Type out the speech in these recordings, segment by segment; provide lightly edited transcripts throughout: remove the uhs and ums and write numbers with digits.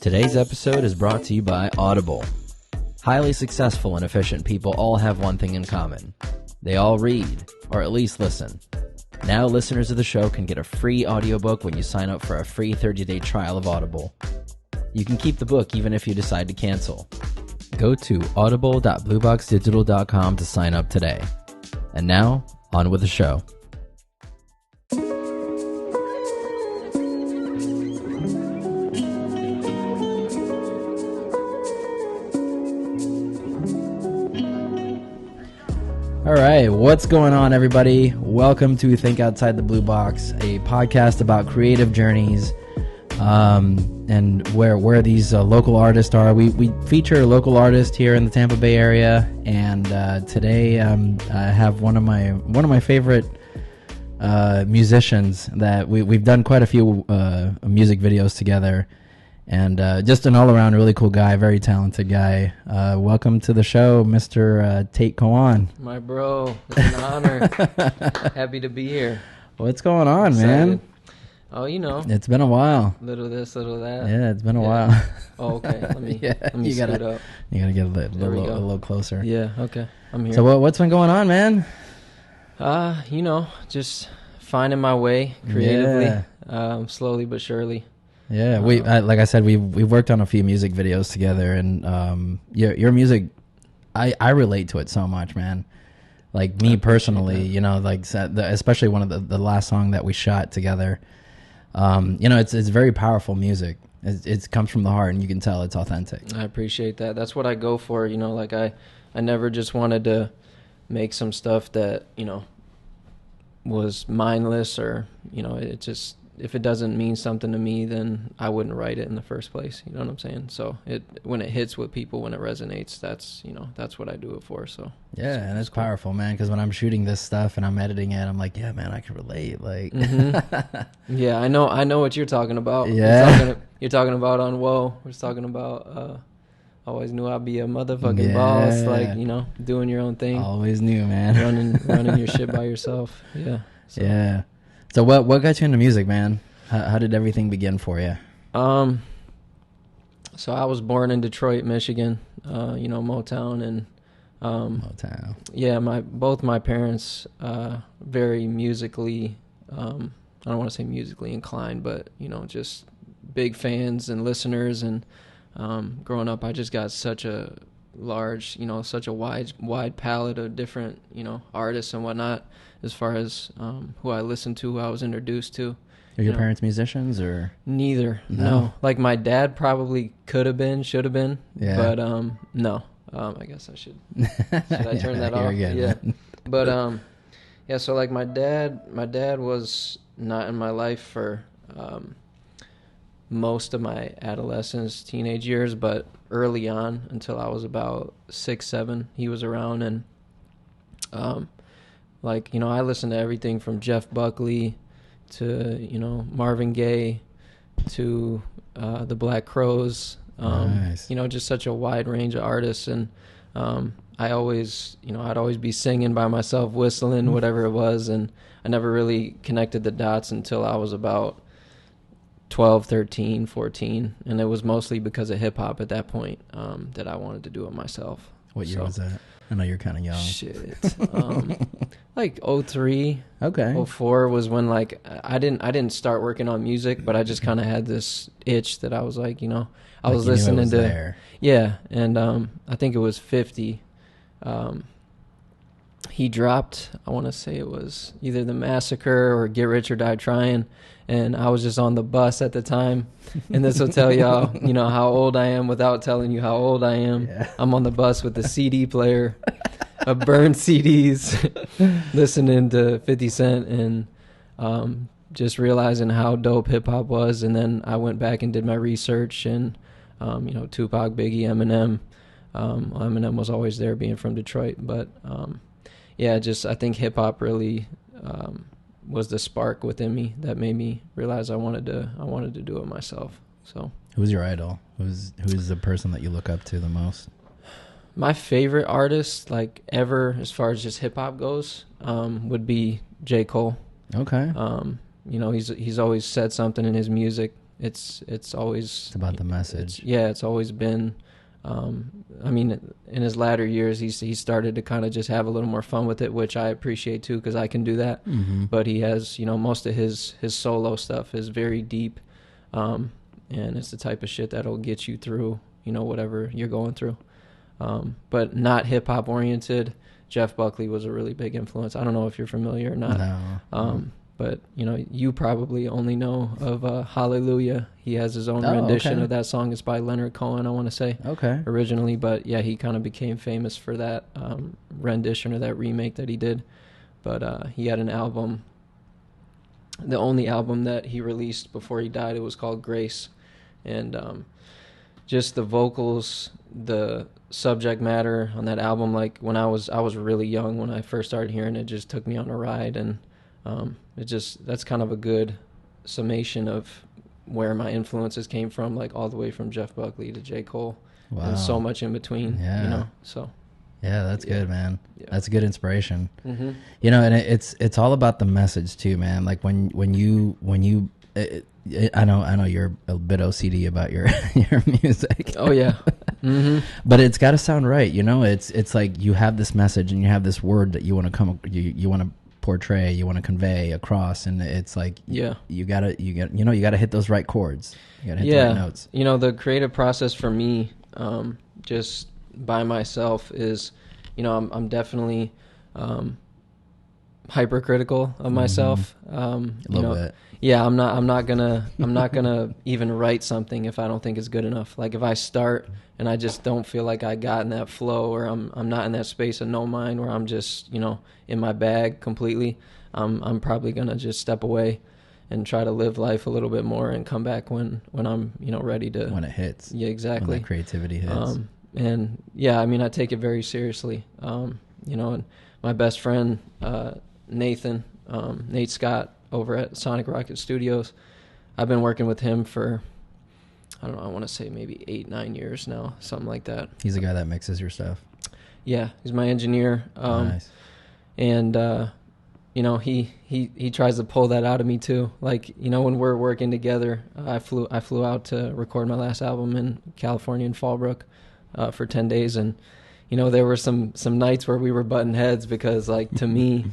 Today's episode is brought to you by Audible. Highly successful and efficient people all have one thing in common. They all read, or at least listen. Now listeners of the show can get a free audiobook when you sign up for a free 30-day trial of Audible. You can keep the book even if you decide to cancel. Go to audible.blueboxdigital.com to sign up today. And now, on with the show. All right, what's going on, everybody? Welcome to Think Outside the Blue Box, a podcast about creative journeys and where these local artists are. We feature a local artist here in the Tampa Bay area, and today I have one of my favorite musicians that we've done quite a few music videos together. And just an all-around really cool guy, very talented guy. Welcome to the show, Mr. Tate Koan. My bro, it's an honor. Happy to be here. What's going on, man? Oh, you know. It's been a while. Little this, little that. Yeah, it's been a while. Oh, okay. Let me scoot up. You gotta get a little closer. Yeah, okay. I'm here. So what's been going on, man? You know, just finding my way creatively, slowly but surely. Yeah, like I said, we've worked on a few music videos together, and your music, I relate to it so much, man. Like me personally, you know, like especially one of the last song that we shot together. You know, it's very powerful music. It comes from the heart, and you can tell it's authentic. I appreciate that. That's what I go for. You know, like I never just wanted to make some stuff that, you know, was mindless, or, you know, it just, if it doesn't mean something to me, then I wouldn't write it in the first place. You know what I'm saying? So when it hits with people, when it resonates, that's what I do it for. So yeah, and it's powerful, man. Because when I'm shooting this stuff and I'm editing it, I'm like, yeah, man, I can relate. Like, yeah, I know what you're talking about. Yeah, you're talking about on Whoa. We're talking about. Always knew I'd be a motherfucking boss. Like, you know, doing your own thing. Always knew, man. running your shit by yourself. Yeah. So. Yeah. So what got you into music, man? How did everything begin for you? So I was born in Detroit, Michigan. You know, Motown, and Motown. Yeah, both my parents very musically. I don't want to say musically inclined, but, you know, just big fans and listeners. And growing up, I just got such a large, you know, such a wide palette of different, you know, artists and whatnot, as far as who I listened to, who I was introduced to. Are your parents musicians, or? Neither. No. Like my dad probably should have been, yeah. But no. I guess I should I turn that off? Good, yeah. Man. But yeah, so like my dad was not in my life for most of my adolescence, teenage years, but early on, until I was about 6, 7, he was around. And like, you know, I listened to everything from Jeff Buckley to, you know, Marvin Gaye to the Black Crowes. Nice. You know, just such a wide range of artists. And I'd always be singing by myself, whistling, whatever it was. And I never really connected the dots until I was about 12, 13, 14. And it was mostly because of hip-hop at that point that I wanted to do it myself. What year was that? I know you're kind of young. Shit. Like 03. Okay. 04 was when, like, I didn't start working on music, but I just kind of had this itch that I was like, you know, I was listening to there. Yeah, and I think it was 50. He dropped, I want to say it was either The Massacre or Get Rich or Die Trying, and I was just on the bus at the time. And this will tell y'all, you know, how old I am without telling you how old I am. Yeah. I'm on the bus with the CD player, a burned CDs, listening to 50 Cent, and just realizing how dope hip-hop was. And then I went back and did my research, and, you know, Tupac, Biggie, Eminem. Eminem was always there, being from Detroit. But, yeah, just I think hip-hop really was the spark within me that made me realize I wanted to do it myself. So who's your idol? Who's the person that you look up to the most? My favorite artist, like, ever, as far as just hip hop goes, would be J. Cole. Okay. You know, he's always said something in his music it's always, It's about the message. It's always been, I mean, in his latter years, he started to kind of just have a little more fun with it, which I appreciate too, because I can do that. Mm-hmm. But he has, you know, most of his solo stuff is very deep, and it's the type of shit that'll get you through, you know, whatever you're going through. But not hip hop oriented. Jeff Buckley was a really big influence. I don't know if you're familiar or not. No. But, you know, you probably only know of Hallelujah. He has his own rendition of that song. It's by Leonard Koan, I want to say, originally. But, yeah, he kind of became famous for that rendition or that remake that he did. But he had an album, the only album that he released before he died. It was called Grace. And just the vocals, the subject matter on that album, like when I was really young when I first started hearing it, just took me on a ride. And that's kind of a good summation of where my influences came from, like all the way from Jeff Buckley to J. Cole. Wow. And so much in between, you know, so. Yeah, that's good, man. Yeah. That's a good inspiration. Mm-hmm. You know, and it's all about the message too, man. Like when you I know you're a bit OCD about your music. Oh yeah. Mm-hmm. But it's got to sound right, you know. It's like you have this message and you have this word that you want to you want to portray, you want to convey across, and it's like you gotta hit those right chords. You gotta hit the right notes. You know, the creative process for me, just by myself is, you know, I'm definitely hypercritical of myself. A little bit. Yeah, I'm not gonna even write something if I don't think it's good enough. Like if I start and I just don't feel like I got in that flow, or I'm not in that space of no mind where I'm just, you know, in my bag completely, I'm probably gonna just step away and try to live life a little bit more and come back when I'm, you know, ready to, when it hits. Yeah, exactly. When that creativity hits. And yeah, I mean, I take it very seriously. You know, and my best friend Nathan, Nate Scott, over at Sonic Rocket Studios, I've been working with him for, I don't know, I want to say maybe 8-9 years now, something like that. He's the guy that mixes your stuff. Yeah, he's my engineer. Nice. And you know, he tries to pull that out of me too. Like, you know, when we're working together, I flew out to record my last album in California in Fallbrook for 10 days, and you know, there were some nights where we were butting heads because, like, to me,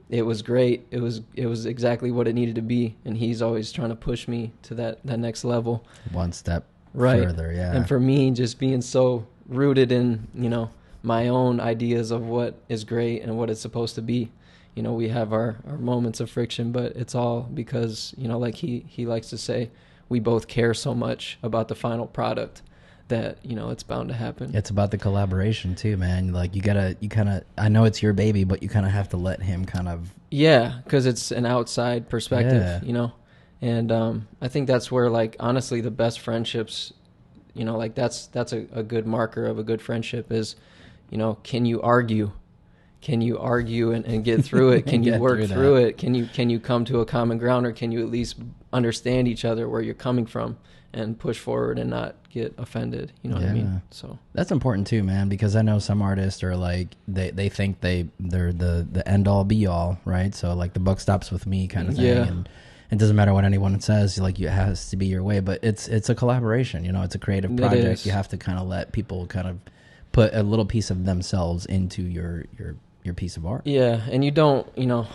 it was great. It was exactly what it needed to be, and he's always trying to push me to that next level. One step further, yeah. And for me, just being so rooted in, you know, my own ideas of what is great and what it's supposed to be. You know, we have our moments of friction, but it's all because, you know, like he likes to say, we both care so much about the final product that, you know, it's bound to happen. It's about the collaboration too, man. Like you kind of, I know it's your baby, but you kind of have to let him kind of. Yeah, because it's an outside perspective, you know. And I think that's where, like, honestly, the best friendships, you know, like that's a good marker of a good friendship is, you know, can you argue? Can you argue and get through it? Can you work through it? Can you come to a common ground, or can you at least understand each other where you're coming from and push forward and not get offended? You know what I mean? So that's important too, man, because I know some artists are like they think they're the end all be all, right? So like the buck stops with me kind of thing. Yeah. And it doesn't matter what anyone says, like it has to be your way, but it's a collaboration, you know, it's a creative project. You have to kind of let people kind of put a little piece of themselves into your piece of art. Yeah, and you don't, you know,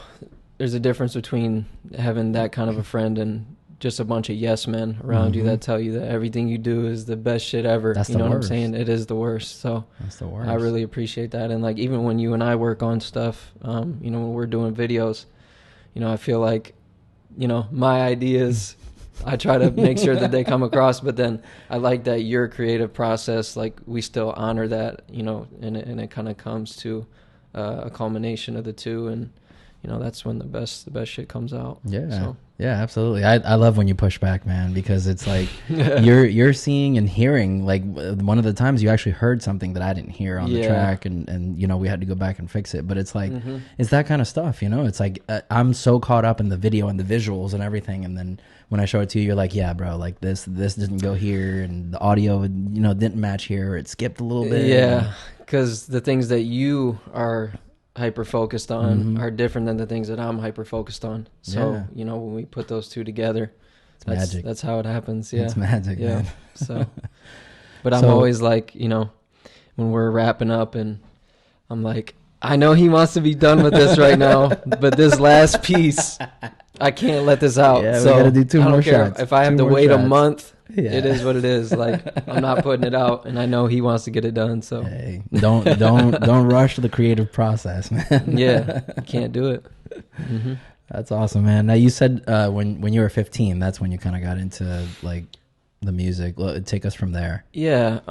there's a difference between having that kind of a friend and just a bunch of yes men around you that tell you that everything you do is the best shit ever. That's you know the what worst. I'm saying? It is the worst. So that's the worst. I really appreciate that. And like, even when you and I work on stuff, you know, when we're doing videos, you know, I feel like, you know, my ideas, I try to make sure that they come across, but then I like that your creative process, like we still honor that, you know, and it kind of comes to a culmination of the two, and you know, that's when the best shit comes out. Yeah, absolutely. I love when you push back, man, because it's like you're seeing and hearing, like one of the times you actually heard something that I didn't hear on the track, and you know, we had to go back and fix it. But it's like it's that kind of stuff, you know. It's like I'm so caught up in the video and the visuals and everything, and then when I show it to you, you're like, yeah, bro, like this didn't go here, and the audio, you know, didn't match here, or it skipped a little bit. Yeah, because the things that you are hyper focused on are different than the things that I'm hyper focused on. So you know, when we put those two together, magic. That's how it happens. Yeah, It's magic. yeah. Man. So, but I'm always like, you know, when we're wrapping up, and I'm like, I know he wants to be done with this right now, but this last piece, I can't let this out. Yeah, so we gotta do two I don't more care shots. if I have Two to more wait a shots. month. Yeah. It is what it is. Like, I'm not putting it out, and I know he wants to get it done. So Hey, don't rush the creative process, man. yeah, you can't do it. Mm-hmm. That's awesome, man. Now you said when you were 15, that's when you kind of got into like the music. Take us from there. Yeah,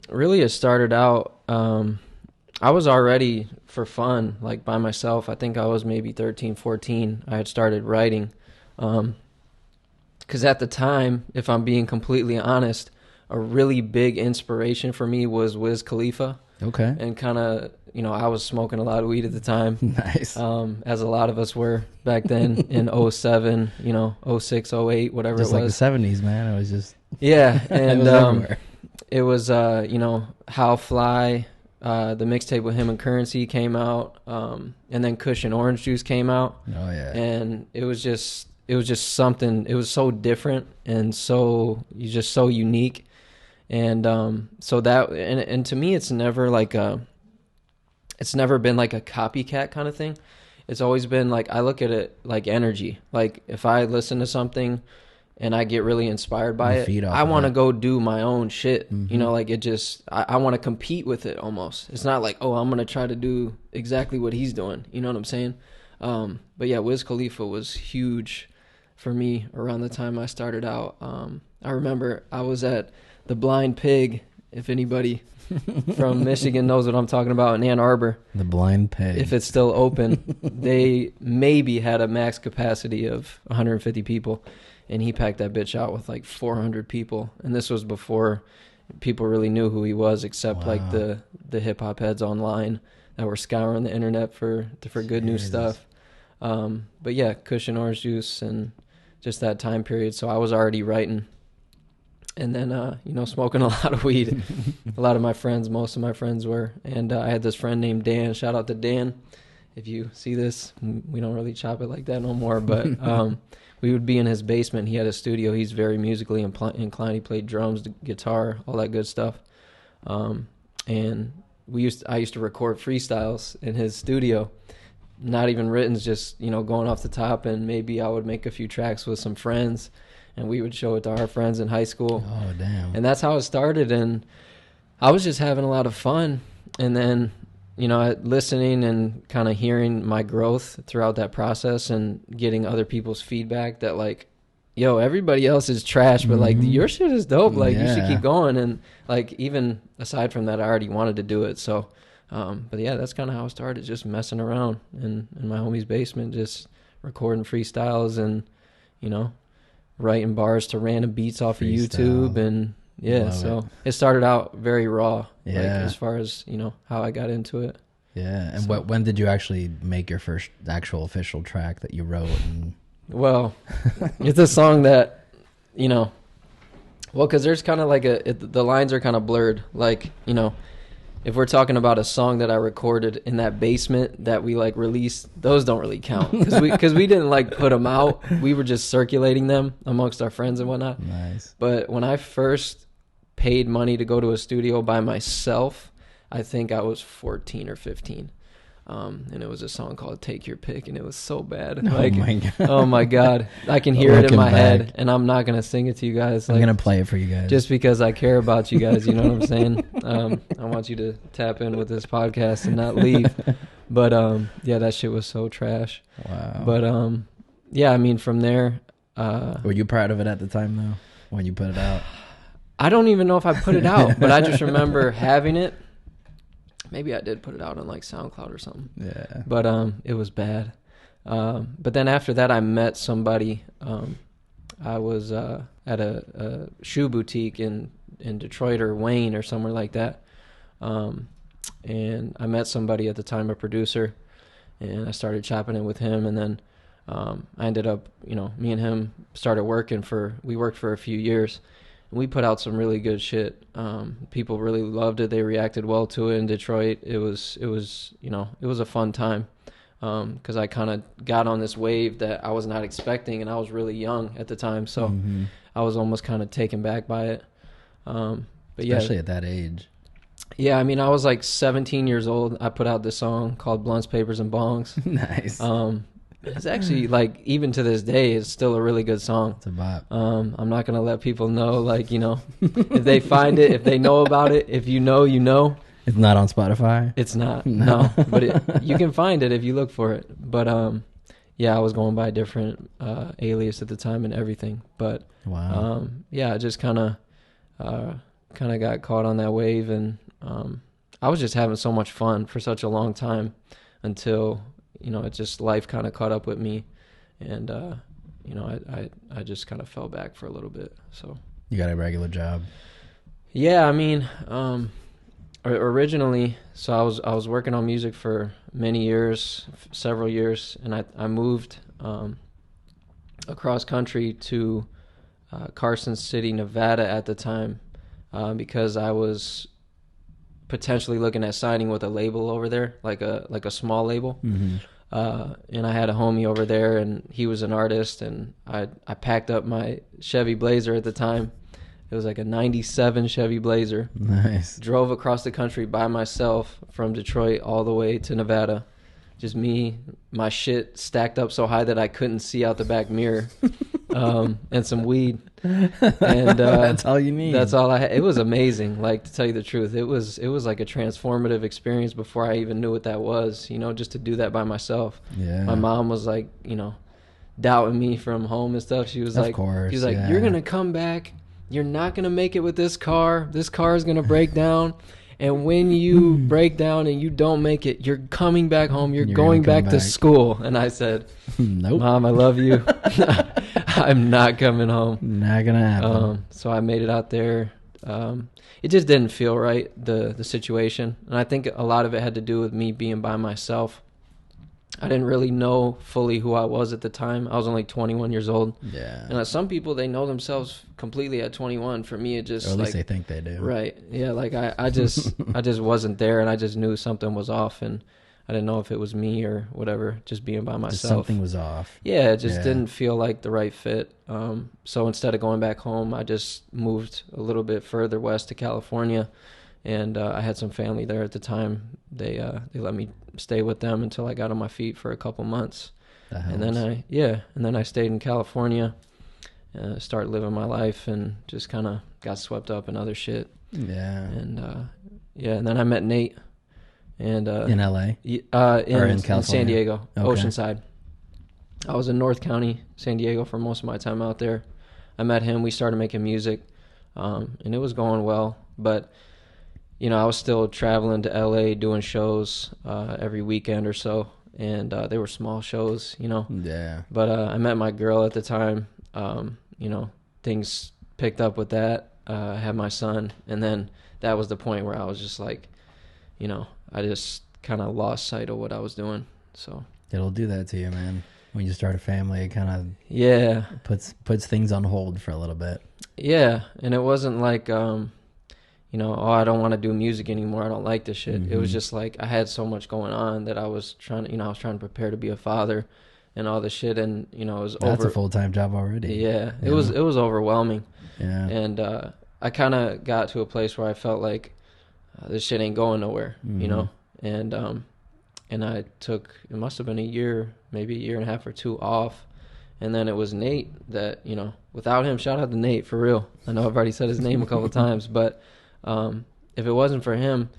really it started out, I was already for fun, like by myself. I think I was maybe 13, 14. I had started writing. Because at the time, if I'm being completely honest, a really big inspiration for me was Wiz Khalifa. Okay. And kind of, you know, I was smoking a lot of weed at the time. Nice. As a lot of us were back then in 07, you know, 06, 08, whatever Just it like was. the 70s, man. It was just Yeah, and it was everywhere. it was you know, How Fly, the mixtape with him and Currency came out, and then Kush and Orange Juice came out. Oh yeah. And it was just something. It was so different and so unique. And so that, and to me, it's never been like a copycat kind of thing. It's always been like, I look at it like energy. Like if I listen to something and I get really inspired by it, I want to go do my own shit. Mm-hmm. You know, like it just, I want to compete with it almost. It's not like, oh, I'm going to try to do exactly what he's doing. You know what I'm saying? But yeah, Wiz Khalifa was huge for me around the time I started out. I remember I was at the Blind Pig, if anybody from Michigan knows what I'm talking about, in Ann Arbor. The Blind Pig. If it's still open, they maybe had a max capacity of 150 people, and he packed that bitch out with like 400 people. And this was before people really knew who he was, except like the hip hop heads online that were scouring the internet for good new stuff. But yeah, Kush and Orange Juice and just that time period. So I was already writing. And then, you know, smoking a lot of weed. A lot of my friends, most of my friends were. And I had this friend named Dan. Shout out to Dan. If you see this, we don't really chop it like that no more. But we would be in his basement. He had a studio. He's very musically inclined. He played drums, guitar, all that good stuff. And I used to record freestyles in his studio. Not even written, just, you know, going off the top. And maybe I would make a few tracks with some friends. And we would show it to our friends in high school. Oh, damn. And that's how it started. And I was just having a lot of fun. And then, you know, listening and kind of hearing my growth throughout that process and getting other people's feedback that, like, yo, everybody else is trash, but, like, your shit is dope. Like, you should keep going. And, like, even aside from that, I already wanted to do it. So, but, yeah, that's kind of how it started, just messing around in my homie's basement, just recording freestyles and, you know, writing bars to random beats off of YouTube. And yeah, so it started out very raw, like, as far as, you know, how I got into it. Yeah. And when did you actually make your first actual official track that you wrote? And well, it's a song that, you know, well, because there's kind of like the lines are kind of blurred. Like, you know, if we're talking about a song that I recorded in that basement that we like released, those don't really count because we didn't like put them out. We were just circulating them amongst our friends and whatnot. Nice. But when I first paid money to go to a studio by myself, I think I was 14 or 15. And it was a song called Take Your Pick, and it was so bad. Like, oh my God. Oh my God. I can hear it in my head, and I'm not going to sing it to you guys. I'm going to play it for you guys. Just because I care about you guys, you know what I'm saying? I want you to tap in with this podcast and not leave. But, yeah, that shit was so trash. Wow. But, yeah, I mean, from there... were you proud of it at the time, though, when you put it out? I don't even know if I put it out, but I just remember having it. Maybe I did put it out on like SoundCloud or something. Yeah. But it was bad. But then after that, I met somebody. I was at a shoe boutique in Detroit or Wayne or somewhere like that. And I met somebody at the time, a producer, and I started chopping it with him. And then I ended up, you know, me and him started working we worked for a few years. We put out some really good shit. People really loved it. They reacted well to it in Detroit. It was, you know, it was a fun time. because I kind of got on this wave that I was not expecting, and I was really young at the time, so I was almost kind of taken back by it. But especially at that age. Yeah, I mean, I was like 17 years old. I put out this song called Blunts, Papers, and Bongs. Nice. It's actually, like, even to this day, it's still a really good song. It's a bop. I'm not going to let people know, like, you know, if they find it, if they know about it, if you know, you know. It's not on Spotify? It's not, no. But you can find it if you look for it. But, yeah, I was going by a different alias at the time and everything. But, wow. Yeah, I just kind of got caught on that wave, and I was just having so much fun for such a long time until, you know, it just, life kind of caught up with me, and you know, I just kind of fell back for a little bit. So you got a regular job? Yeah, I mean, originally, so I was working on music for many years, several years, and I moved across country to Carson City, Nevada at the time, because I was potentially looking at signing with a label over there, like a small label. And I had a homie over there, and he was an artist, and I packed up my Chevy Blazer at the time. It was like a 97 Chevy Blazer. Nice. Drove across the country by myself from Detroit all the way to Nevada. Just me, my shit stacked up so high that I couldn't see out the back mirror, and some weed. And that's all you need. That's all I had. It was amazing. Like, to tell you the truth, it was like a transformative experience before I even knew what that was, you know, just to do that by myself. Yeah. My mom was like, you know, doubting me from home and stuff. She was of like, course, she was like, yeah. You're going to come back. You're not going to make it with this car. This car is going to break down. And when you break down and you don't make it, you're coming back home. You're going back to school. And I said, nope. Mom, I love you. I'm not coming home. Not going to happen. So I made it out there. It just didn't feel right, the situation. And I think a lot of it had to do with me being by myself. I didn't really know fully who I was at the time. I was only 21 years old. Yeah. And some people, they know themselves completely at 21. For me, it just, or at least they think they do. Right. Yeah, like I just I just wasn't there, and I just knew something was off, and I didn't know if it was me or whatever, just being by myself. Just something was off. Yeah, it just didn't feel like the right fit. So instead of going back home, I just moved a little bit further west to California, and I had some family there at the time. They let me stay with them until I got on my feet for a couple months. That helps. And then I stayed in California, started living my life, and just kind of got swept up in other shit. Yeah. And and then I met Nate. And in LA? In California? San Diego, Okay. Oceanside. I was in North County, San Diego for most of my time out there. I met him. We started making music, and it was going well. But, you know, I was still traveling to LA doing shows every weekend or so. And they were small shows, you know. Yeah. But I met my girl at the time. You know, things picked up with that. I had my son. And then that was the point where I was just like, you know, I just kind of lost sight of what I was doing. So it'll do that to you, man. When you start a family, it kind of puts things on hold for a little bit. Yeah, and it wasn't like you know, oh, I don't want to do music anymore. I don't like this shit. It was just like I had so much going on that I was trying to prepare to be a father and all this shit, and you know, it was That's a full-time job already. Yeah, it was overwhelming. Yeah, and I kind of got to a place where I felt like this shit ain't going nowhere, you know, and I took, it must have been a year, maybe a year and a half or two off, and then it was Nate that, you know, without him, shout out to Nate for real. I know I've already said his name a couple times, but if it wasn't for him,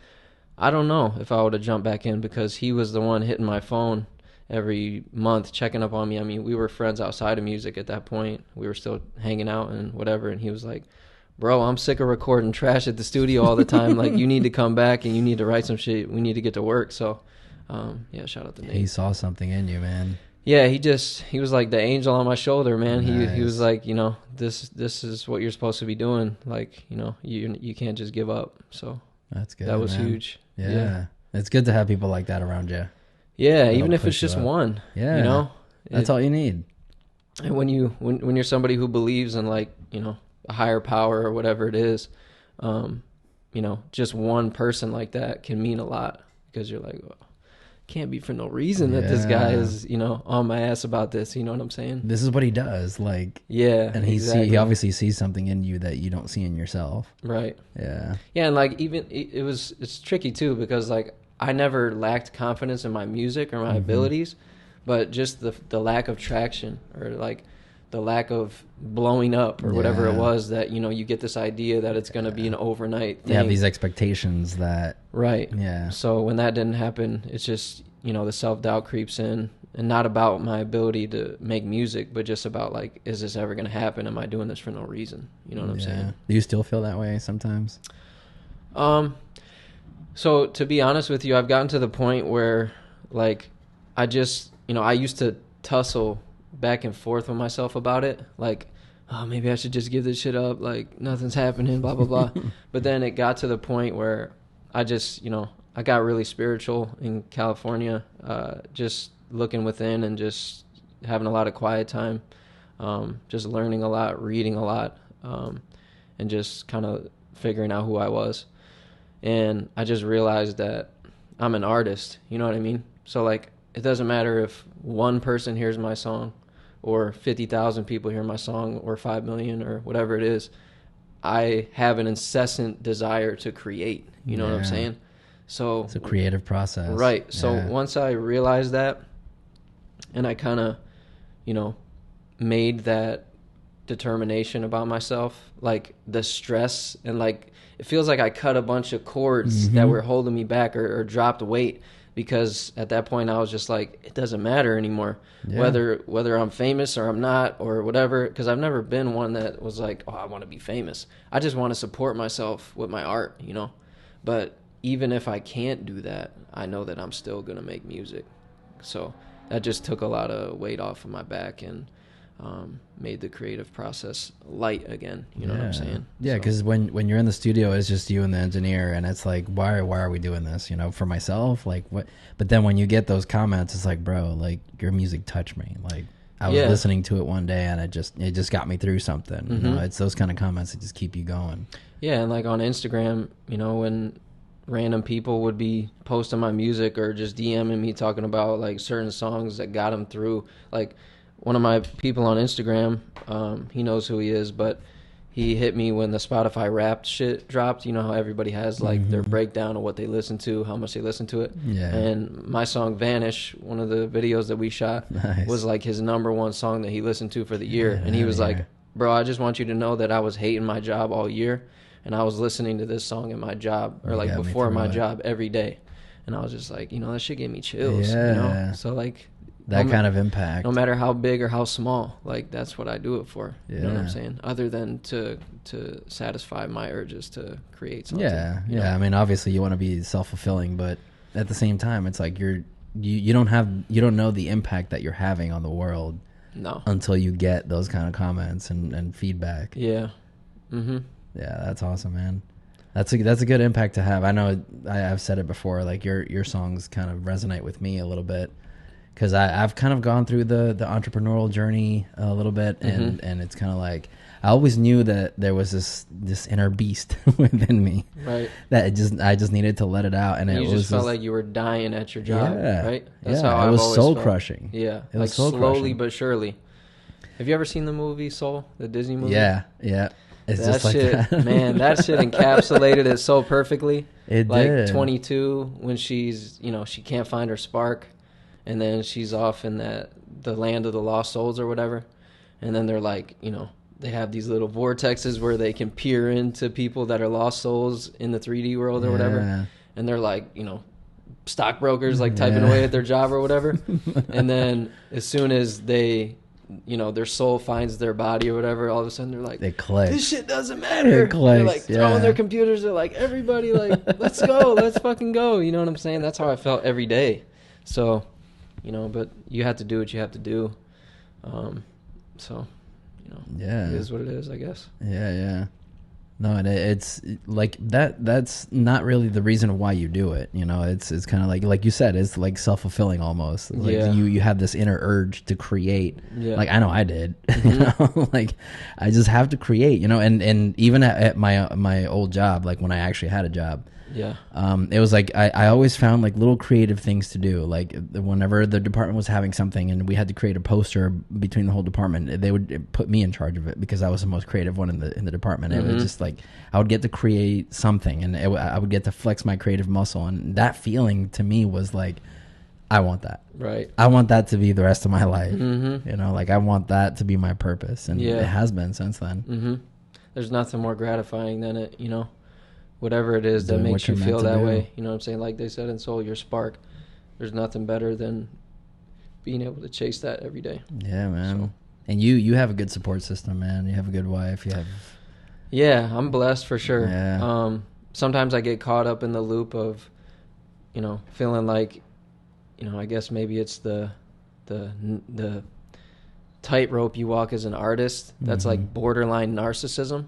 I don't know if I would have jumped back in, because he was the one hitting my phone every month, checking up on me. I mean, we were friends outside of music at that point. We were still hanging out and whatever, and he was like, bro, I'm sick of recording trash at the studio all the time. Like, you need to come back and you need to write some shit. We need to get to work. So, yeah, shout out to Nate. He saw something in you, man. Yeah, he was like the angel on my shoulder, man. Nice. He was like, you know, this is what you're supposed to be doing. Like, you know, you can't just give up. So that's good. That was man. huge. Yeah. It's good to have people like that around you. Yeah, even if it's just one. Yeah. You know? That's all you need. And when you're somebody who believes in, like, you know, a higher power or whatever it is, you know, just one person like that can mean a lot, because you're like, well, can't be for no reason that this guy is, you know, on my ass about this. You know what I'm saying? This is what he does. Like, yeah, and he obviously sees something in you that you don't see in yourself. Right. Yeah. Yeah. And like, even it's tricky too, because like I never lacked confidence in my music or my abilities, but just the lack of traction, or like the lack of blowing up, or whatever it was, that, you know, you get this idea that it's going to be an overnight thing. Yeah, these expectations that... Right. Yeah. So when that didn't happen, it's just, you know, the self-doubt creeps in, and not about my ability to make music, but just about like, is this ever going to happen? Am I doing this for no reason? You know what I'm saying? Do you still feel that way sometimes? So to be honest with you, I've gotten to the point where like, I just, you know, I used to tussle back and forth with myself about it, like, oh, maybe I should just give this shit up, like nothing's happening, blah blah blah. But then it got to the point where I just, you know, I got really spiritual in California, just looking within and just having a lot of quiet time, just learning a lot, reading a lot, and just kind of figuring out who I was. And I just realized that I'm an artist, you know what I mean? So like, it doesn't matter if one person hears my song, or 50,000 people hear my song, or 5 million, or whatever it is. I have an incessant desire to create. You know what I'm saying? So it's a creative process. Right. So once I realized that, and I kind of, you know, made that determination about myself, like the stress, and like it feels like I cut a bunch of cords that were holding me back, or dropped weight. Because at that point I was just like, it doesn't matter anymore, whether I'm famous or I'm not, or whatever. Because I've never been one that was like, oh, I want to be famous. I just want to support myself with my art, you know. But even if I can't do that, I know that I'm still going to make music. So that just took a lot of weight off of my back, and made the creative process light again. You know what I'm saying? Yeah, because when you're in the studio, it's just you and the engineer, and it's like, why are we doing this? You know, for myself, like what? But then when you get those comments, it's like, bro, like your music touched me. Like I was listening to it one day, and it just got me through something. You know, it's those kind of comments that just keep you going. Yeah, and like on Instagram, you know, when random people would be posting my music or just DMing me talking about like certain songs that got them through, like. One of my people on Instagram, he knows who he is, but he hit me when the Spotify Wrapped shit dropped. You know how everybody has like their breakdown of what they listen to, how much they listen to it. Yeah. And my song Vanish, one of the videos that we shot, was like his #1 song that he listened to for the year. And he was like, bro, I just want you to know that I was hating my job all year, and I was listening to this song in my job, or like before my job, every day. And I was just like, you know, that shit gave me chills. Yeah. You know? So like... That kind of impact. No matter how big or how small, like that's what I do it for. You know what I'm saying? Other than to satisfy my urges to create something. Yeah, yeah. Know? I mean, obviously you want to be self-fulfilling, but at the same time, it's like you don't know the impact that you're having on the world. No. Until you get those kind of comments and feedback. Yeah. Mhm. Yeah, that's awesome, man. That's a good impact to have. I know I've said it before. Like your songs kind of resonate with me a little bit. Because I've kind of gone through the entrepreneurial journey a little bit, and it's kind of like I always knew that there was this inner beast within me, right? That I just needed to let it out, and you just felt like you were dying at your job, right? That's how it was soul crushing. Yeah, it was like slowly but surely. Have you ever seen the movie Soul, the Disney movie? Yeah. It's that just shit, like that. Man, that shit encapsulated it so perfectly. It like did. 22, when she's, you know, she can't find her spark. And then she's off in the land of the lost souls or whatever. And then they're like, you know, they have these little vortexes where they can peer into people that are lost souls in the 3D world or whatever. And they're like, you know, stockbrokers like typing away at their job or whatever. And then as soon as they, you know, their soul finds their body or whatever, all of a sudden they're like, they click. This shit doesn't matter. It clicks, they're like throwing their computers. They're like, everybody, like, let's go. Let's fucking go. You know what I'm saying? That's how I felt every day. So... You know, but you have to do what you have to do. So, you know, it is what it is, I guess. Yeah. No, and it's like that's not really the reason why you do it. You know, it's kind of like you said, it's like self-fulfilling almost. Like you have this inner urge to create. Yeah. Like I know I did. You know, like I just have to create. You know, and even at my old job, like when I actually had a job, Yeah. It was like I always found like little creative things to do. Like whenever the department was having something and we had to create a poster between the whole department, they would put me in charge of it because I was the most creative one in the department. It was just like I would get to create something, and I would get to flex my creative muscle, and that feeling to me was like, I want that. Right. I want that to be the rest of my life. Mm-hmm. You know, like I want that to be my purpose, and it has been since then. Mm-hmm. There's nothing more gratifying than it, you know, whatever it is that Doing makes what you you're feel meant to that do. way. You know what I'm saying? Like they said in Soul, your spark. There's nothing better than being able to chase that every day. Yeah, man. So. And you have a good support system, man. You have a good wife. You have. Yeah, I'm blessed for sure. Yeah. Sometimes I get caught up in the loop of, you know, feeling like, you know, I guess maybe it's the tightrope you walk as an artist. That's like borderline narcissism.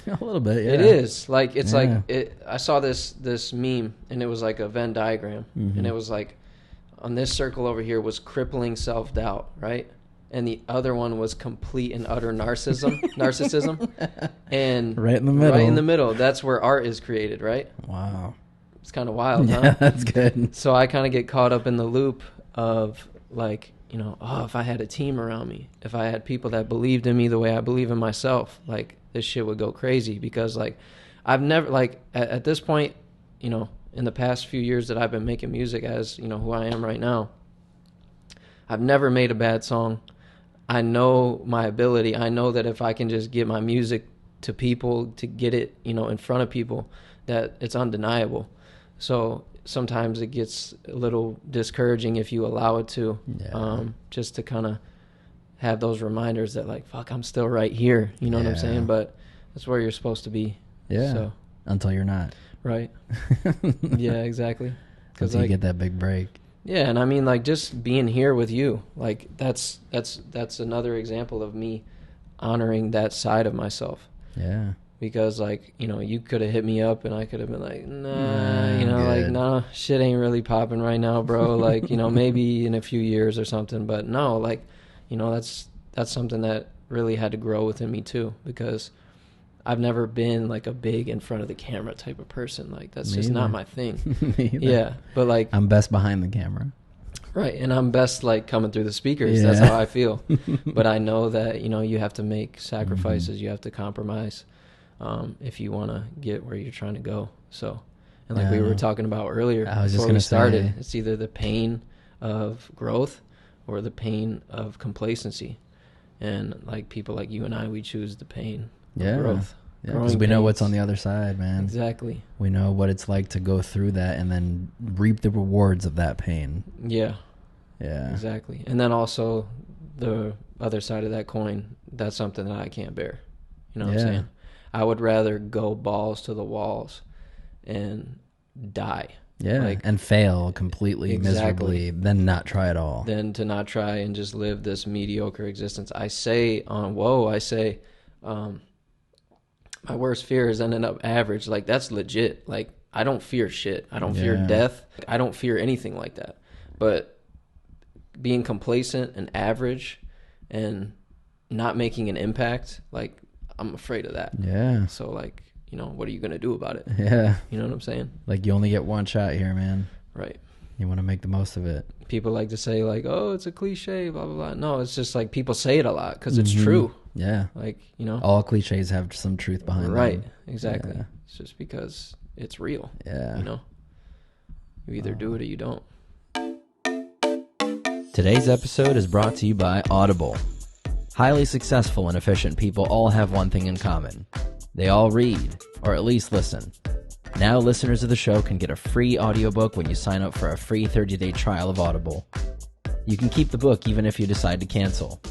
A little bit, yeah. It is. Like, it's Yeah. like, I saw this meme, and it was like a Venn diagram. And it was like, on this circle over here was crippling self-doubt, right? And the other one was complete and utter narcissism. And Right in the middle. Right in the middle. That's where art is created, right? Wow. It's kind of wild, Yeah, huh? that's good. So I kind of get caught up in the loop of like, you know, oh, if I had a team around me, if I had people that believed in me the way I believe in myself, like this shit would go crazy. Because like I've never, like at this point, you know, in the past few years that I've been making music as, you know, who I am right now, I've never made a bad song. I know my ability. I know that if I can just get my music to people, to get it, you know, in front of people, that it's undeniable. So sometimes it gets a little discouraging if you allow it to, just to kind of have those reminders that like, fuck, I'm still right here. You know what I'm saying? But that's where you're supposed to be. Yeah. So, until you're not. right. Yeah, exactly. Until you get that big break. Yeah, and I mean, like, just being here with you, like, that's another example of me honoring that side of myself. Yeah. Because, like, you know, you could have hit me up and I could have been like, nah, you know, good. like, nah, shit ain't really popping right now, bro. Like, you know, maybe in a few years or something. But no, like, you know, that's something that really had to grow within me too, because I've never been like a big in front of the camera type of person. Like, that's Me just either. not my thing. Me either. Yeah, but like, I'm best behind the camera. right, and I'm best like coming through the speakers. Yeah. That's how I feel. But I know that, you know, you have to make sacrifices. You have to compromise if you want to get where you're trying to go. So, and like we were talking about earlier I was just before gonna we started, say. it's either the pain of growth or the pain of complacency. And like people like you and I, we choose the pain of growth. Yeah, because we know what's on the other side, man. Exactly. We know what it's like to go through that and then reap the rewards of that pain. Yeah. Yeah. Exactly. And then also the other side of that coin, that's something that I can't bear. You know what I'm saying? I would rather go balls to the walls and die. Yeah, Like, and fail completely miserably than not try at all. than to not try and just live this mediocre existence. I say on Whoa, I say, my worst fear is ending up average. Like, that's legit. Like, I don't fear shit. I don't fear death. I don't fear anything like that. But being complacent and average and not making an impact, like, I'm afraid of that. Yeah. So, like, you know, what are you going to do about it? Yeah. You know what I'm saying? Like, you only get one shot here, man. Right. You want to make the most of it. People like to say, like, oh, it's a cliche, blah, blah, blah. No, it's just like people say it a lot because it's true. Yeah. Like, you know. All cliches have some truth behind them. Right. Exactly. Yeah. It's just because it's real. Yeah. You know, you either do it or you don't. Today's episode is brought to you by Audible. Highly successful and efficient people all have one thing in common. They all read, or at least listen. Now listeners of the show can get a free audiobook when you sign up for a free 30-day trial of Audible. You can keep the book even if you decide to cancel.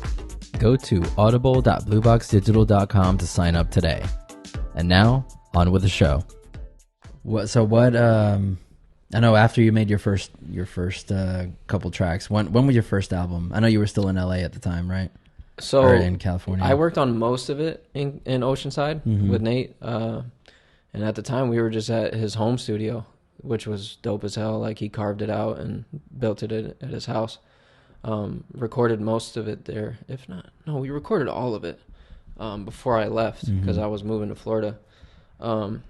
Go to audible.blueboxdigital.com to sign up today. And now, on with the show. I know after you made your first couple tracks, when was your first album? I know you were still in LA at the time, right? So or in California. I worked on most of it in Oceanside with Nate. And at the time we were just at his home studio, which was dope as hell. Like, he carved it out and built it at his house. Recorded most of it there. If not, no, we recorded all of it before I left because I was moving to Florida. And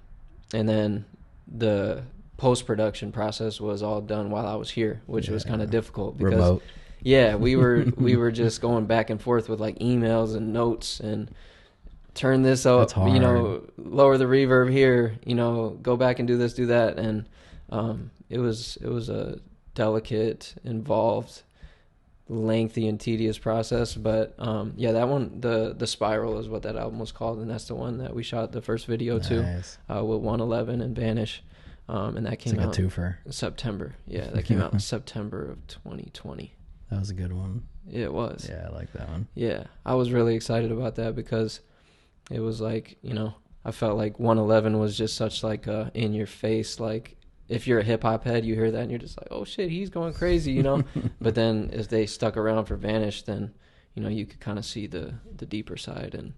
then the post-production process was all done while I was here, which was kind of difficult because remote. Yeah, we were just going back and forth with like emails and notes and turn this up, That's hard. you know, lower the reverb here, you know, go back and do this, do that, and it was a delicate, involved, lengthy and tedious process. But yeah, that one, the Spiral is what that album was called, and that's the one that we shot the first video to with 111 and Vanish. And that came out a twofer. September. Yeah, that came out in September of 2020. That was a good one. Yeah, it was. Yeah, I like that one. Yeah, I was really excited about that because it was like, you know, I felt like 111 was just such like a in your face, like if you're a hip hop head, you hear that and you're just like, oh shit, he's going crazy, you know. But then as they stuck around for Vanish, then, you know, you could kind of see the deeper side, and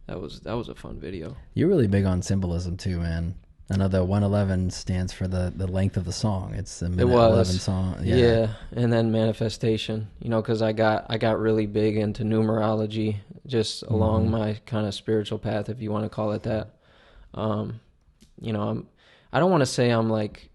that was a fun video. You're really big on symbolism too, man. I know that 111 stands for the length of the song. It's the minute 11 song. Yeah, and then manifestation, you know, because I got really big into numerology just along my kind of spiritual path, if you want to call it that. You know, I don't want to say I'm like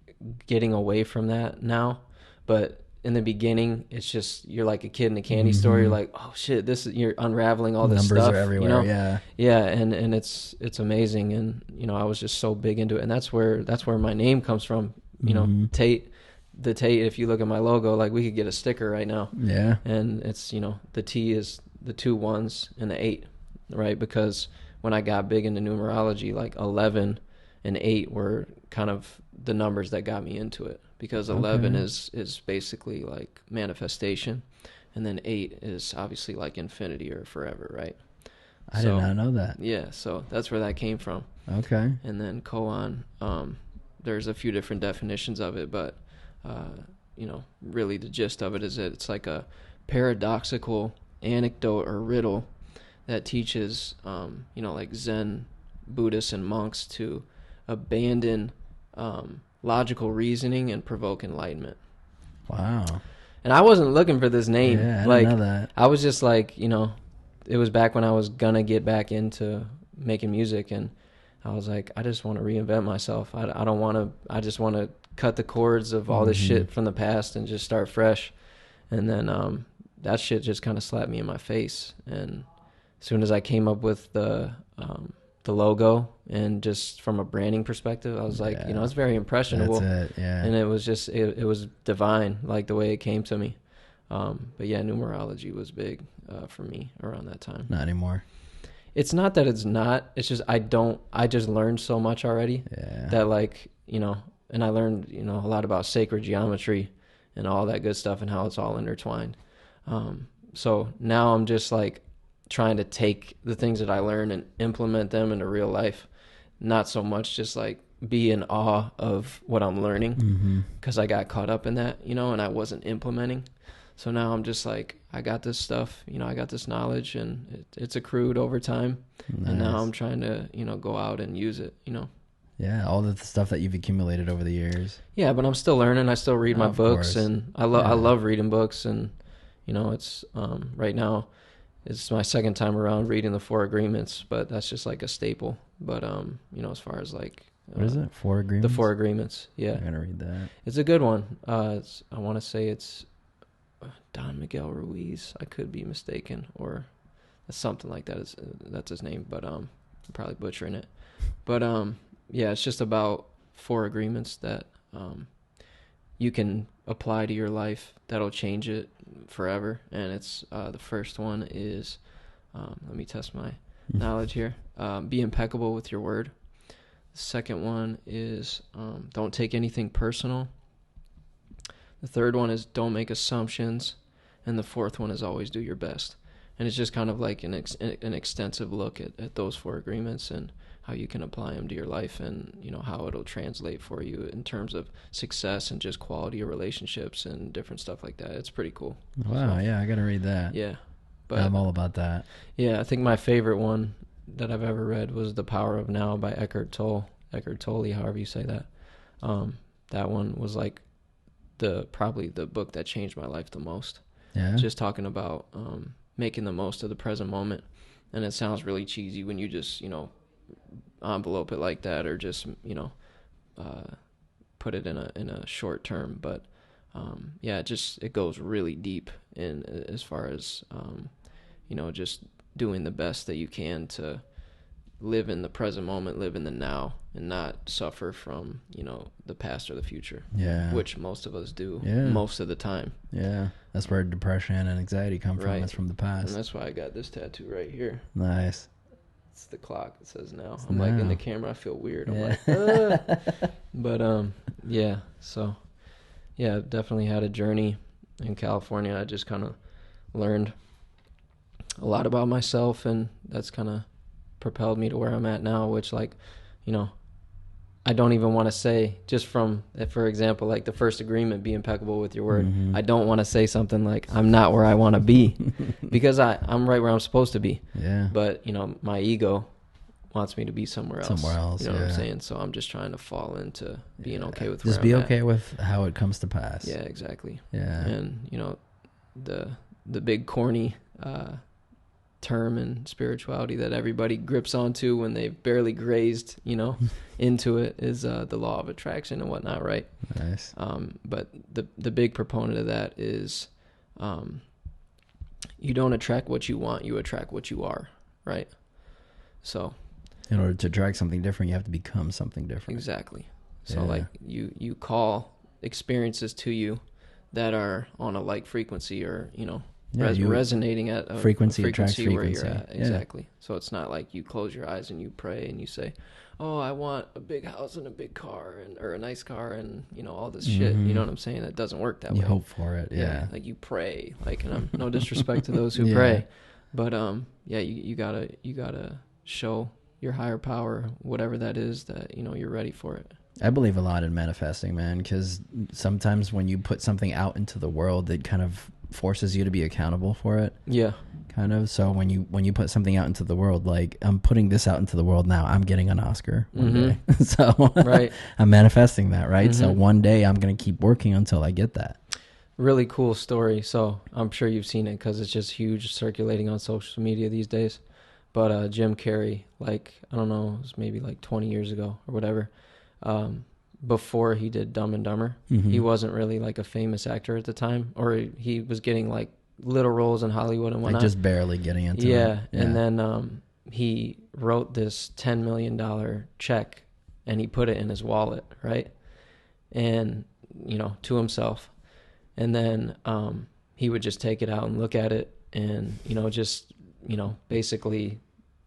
getting away from that now, but in the beginning, it's just you're like a kid in a candy store. You're like, oh shit, you're unraveling all this Numbers stuff. Are everywhere. You know? Yeah, and it's amazing. And you know, I was just so big into it, and that's where my name comes from. You know, Tate. The Tate. If you look at my logo, like we could get a sticker right now. Yeah. And it's, you know, the T is the 2 1s and the 8, right? Because when I got big into numerology, like 11 and 8 were kind of the numbers that got me into it. Because 11 is basically like manifestation, and then 8 is obviously like infinity or forever, right? I did not know that. Yeah, so that's where that came from. Okay. And then Koan, there's a few different definitions of it, but you know, really the gist of it is that it's like a paradoxical anecdote or riddle that teaches, you know, like Zen Buddhists and monks to abandon logical reasoning and provoke enlightenment. Wow. And I wasn't looking for this name. Yeah, I like, didn't know that. I was just like, you know, it was back when I was gonna get back into making music, and I was like, I just want to reinvent myself. I don't want to. I just want to cut the cords of all this shit from the past and just start fresh. And then that shit just kind of slapped me in my face. And as soon as I came up with the logo, and just from a branding perspective, I was like, you know, it's very impressionable. That's it, yeah. And it was just, it was divine, like the way it came to me. But yeah, numerology was big for me around that time. Not anymore. It's not that it's not, it's just I just learned so much already that, like, you know, and I learned, you know, a lot about sacred geometry and all that good stuff and how it's all intertwined. So now I'm just like trying to take the things that I learned and implement them into real life. Not so much just like be in awe of what I'm learning, because I got caught up in that, you know, and I wasn't implementing. So now I'm just like, I got this stuff, you know, I got this knowledge, and it's accrued over time. Nice. And now I'm trying to, you know, go out and use it, you know. Yeah, all the stuff that you've accumulated over the years. Yeah, but I'm still learning. I still read my books, and I love reading books, and you know, it's right now it's my second time around reading the 4 Agreements, but that's just like a staple. But you know, as far as like what is it? 4 Agreements? The 4 Agreements. Yeah, I'm gonna read that. It's a good one. I want to say it's Don Miguel Ruiz. I could be mistaken, or something like that. That's his name, but I'm probably butchering it. But yeah, it's just about 4 agreements that you can apply to your life that'll change it forever. And it's the first one is, let me test my knowledge here. Be impeccable with your word. The second one is don't take anything personal. The third one is don't make assumptions. And the fourth one is always do your best. And it's just kind of like an extensive look at those 4 agreements and how you can apply them to your life, and you know how it'll translate for you in terms of success and just quality of relationships and different stuff like that. It's pretty cool. Wow, so, yeah, I gotta read that. Yeah, but I'm all about that. Yeah, I think my favorite one that I've ever read was The Power of Now by Eckhart Tolle, however you say that. That one was like probably the book that changed my life the most. Yeah, just talking about making the most of the present moment. And it sounds really cheesy when you just, you know, envelope it like that, or just, you know, put it in a short term, but it goes really deep in as far as just doing the best that you can to live in the present moment, live in the now, and not suffer from the past or the future. Yeah, which most of us do. Yeah. Most of the time. Yeah, that's where depression and anxiety come from. Right. It's from the past. And that's why I got this tattoo right here. Nice. It's the clock. It says now. It's I'm now. like in the camera. I feel weird. I'm Yeah. like, but yeah. So yeah, definitely had a journey in California. I just kind of learned a lot about myself, and that's kind of propelled me to where I'm at now, which I don't even want to say, just from, for example, like the first agreement, be impeccable with your word. Mm-hmm. I don't want to say something like I'm not where I want to be because I'm right where I'm supposed to be. Yeah. But, my ego wants me to be somewhere else. Somewhere else, You know what I'm yeah. saying? So I'm just trying to fall into being okay with Just where be I'm okay at. with how it comes to pass. Yeah, exactly. Yeah. And, the big corny term in spirituality that everybody grips onto when they've barely grazed, into it is the law of attraction and whatnot, right? Nice. But the big proponent of that is you don't attract what you want, you attract what you are, right? So In order to attract something different, you have to become something different. exactly. So Yeah. like you call experiences to you that are on a like frequency, or resonating at a frequency attracts where you're frequency. at. Yeah. Exactly. So it's not like you close your eyes and you pray and you say, oh, I want a big house and a big car or a nice car and all this shit. You know what I'm saying? It doesn't work that You way. hope for it. Yeah. Like you pray, like, and I'm no disrespect to those who Yeah. pray, but you gotta show your higher power, whatever that is, that you're ready for it. I believe a lot in manifesting, man, because sometimes when you put something out into the world, it kind of forces you to be accountable for it. Yeah. Kind of. So when you put something out into the world, like I'm putting this out into the world now, I'm getting an Oscar one day. So Right. I'm manifesting that, right? So one day I'm going to keep working until I get that. Really cool story. So I'm sure you've seen it because it's just huge, circulating on social media these days. But Jim Carrey, like, I don't know, it was maybe like 20 years ago or whatever, before he did Dumb and Dumber, he wasn't really like a famous actor at the time, or he was getting like little roles in Hollywood and whatnot. Like just barely getting into it. Yeah. And then he wrote this $10 million check and he put it in his wallet, right? And, to himself. And then he would just take it out and look at it and, just, basically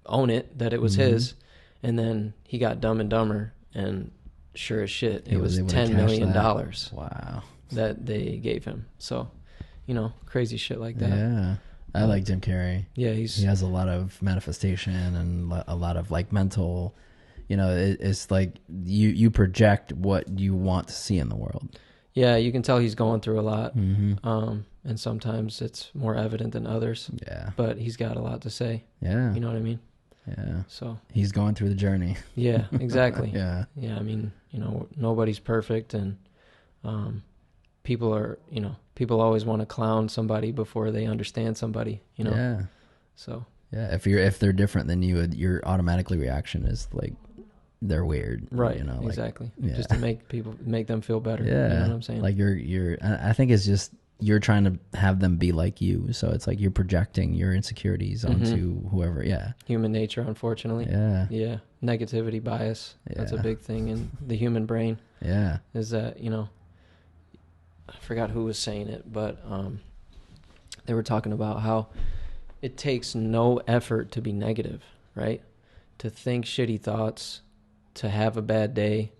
own it, that it was his. And then he got Dumb and Dumber, and sure as shit, it was $10 million Wow. that they gave him. So, crazy shit like that. Yeah. I like Jim Carrey. Yeah, he has a lot of manifestation and a lot of like mental, it's like you project what you want to see in the world. Yeah, you can tell he's going through a lot. And sometimes it's more evident than others. Yeah. But he's got a lot to say. Yeah. You know what I mean? Yeah. So he's going through the journey. yeah, exactly. Yeah. Yeah, I mean, nobody's perfect, and people always want to clown somebody before they understand somebody, Yeah. So Yeah. If they're different than you, your automatically reaction is like they're weird. right, like, exactly. yeah. Just to make them feel better. Yeah. You know what I'm saying? Like I think it's just you're trying to have them be like you. So it's like you're projecting your insecurities onto whoever. Yeah. Human nature, unfortunately. Yeah. Yeah. Negativity, bias. That's a Yeah. big thing in the human brain. Yeah. Is that, I forgot who was saying it, but they were talking about how it takes no effort to be negative, right? To think shitty thoughts, to have a bad day,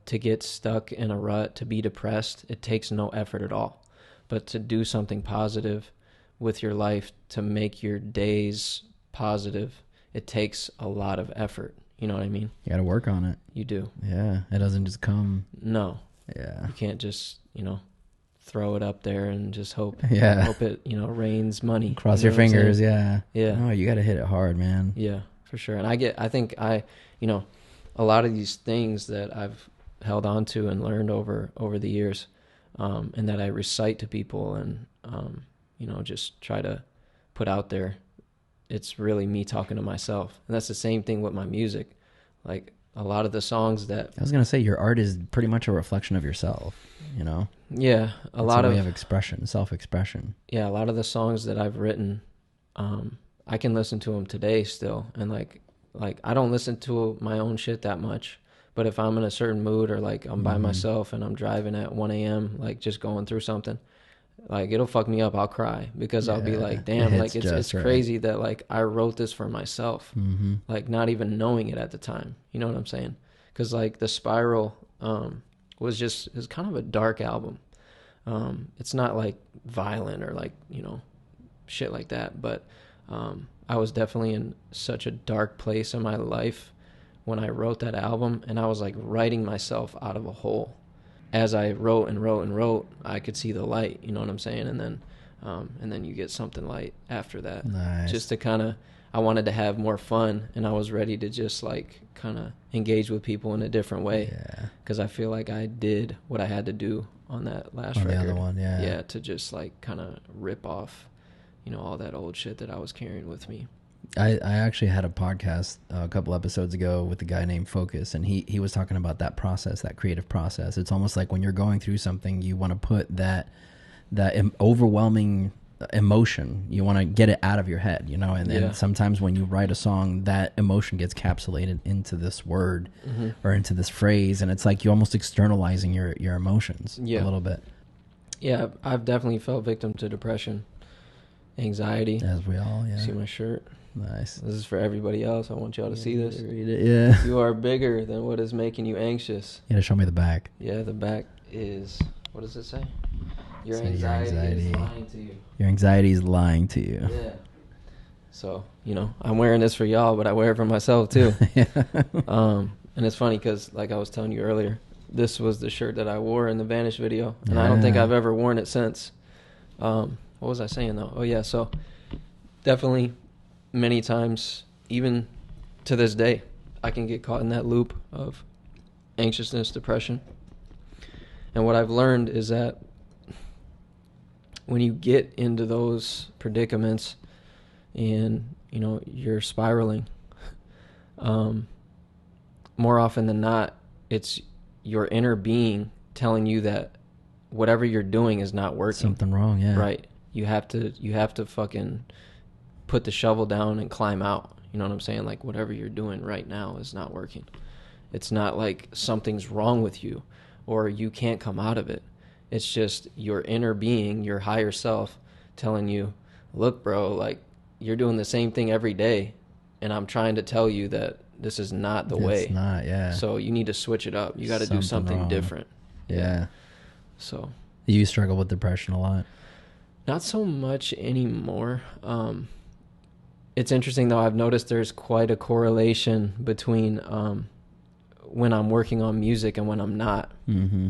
to get stuck in a rut, to be depressed, it takes no effort at all. But to do something positive with your life, to make your days positive, it takes a lot of effort. You know what I mean? You got to work on it. You do. Yeah. It doesn't just come. No. Yeah. You can't just, throw it up there and just hope it, rains money. Cross You your know what I'm fingers. saying? Yeah. Yeah. No, you got to hit it hard, man. Yeah, for sure. And I think a lot of these things that I've held on to and learned over the years, and that I recite to people and, just try to put out there, it's really me talking to myself. And that's the same thing with my music. Like a lot of the songs that I was gonna say your art is pretty much a reflection of yourself. You know. Yeah, It's a way of expression, self-expression. Yeah, a lot of the songs that I've written, I can listen to them today still, and like I don't listen to my own shit that much, but if I'm in a certain mood or like I'm by myself and I'm driving at 1 a.m. like just going through something, like it'll fuck me up. I'll cry because I'll be like, damn, like it's crazy that like I wrote this for myself, like not even knowing it at the time. You know what I'm saying? Because like the Spiral is kind of a dark album. It's not like violent or like, you know, shit like that, but I was definitely in such a dark place in my life when I wrote that album, and I was like writing myself out of a hole. As I wrote and wrote and wrote, I could see the light, you know what I'm saying? And then you get something light after that. Nice. Just to kind of, I wanted to have more fun, and I was ready to just like kind of engage with people in a different way. Yeah. Because I feel like I did what I had to do on that last record. The other one, yeah. Yeah, to just like kind of rip off, you know, all that old shit that I was carrying with me. I actually had a podcast a couple episodes ago with a guy named Focus, and he was talking about that process, that creative process. It's almost like when you're going through something, you want to put that overwhelming emotion, you want to get it out of your head, you know, and then sometimes when you write a song, that emotion gets capsulated into this word or into this phrase, and it's like you almost externalizing your emotions a little bit. Yeah, I've definitely fell victim to depression, anxiety. As we all, yeah. See my shirt? Nice. This is for everybody else. I want y'all to see this. Read it, yeah. You are bigger than what is making you anxious. You gotta show me the back. Yeah, the back is, what does it say? Your anxiety is lying to you. Your anxiety is lying to you. Yeah. So, you know, I'm wearing this for y'all, but I wear it for myself too. And it's funny because, like I was telling you earlier, this was the shirt that I wore in the Vanish video, and I don't think I've ever worn it since. What was I saying though? Oh yeah, so definitely many times, even to this day, I can get caught in that loop of anxiousness, depression. And what I've learned is that when you get into those predicaments and, you know, you're spiraling, more often than not, it's your inner being telling you that whatever you're doing is not working. Something wrong, yeah. Right. You have to fucking put the shovel down and climb out. You know what I'm saying? Like, whatever you're doing right now is not working. It's not like something's wrong with you or you can't come out of it. It's just your inner being, your higher self, telling you, look, bro, like, you're doing the same thing every day, and I'm trying to tell you that this is not the way. It's not, yeah. So you need to switch it up. You got to do something wrong. Different. Yeah. So. You struggle with depression a lot? Not so much anymore. It's interesting, though. I've noticed there's quite a correlation between when I'm working on music and when I'm not. Mm-hmm.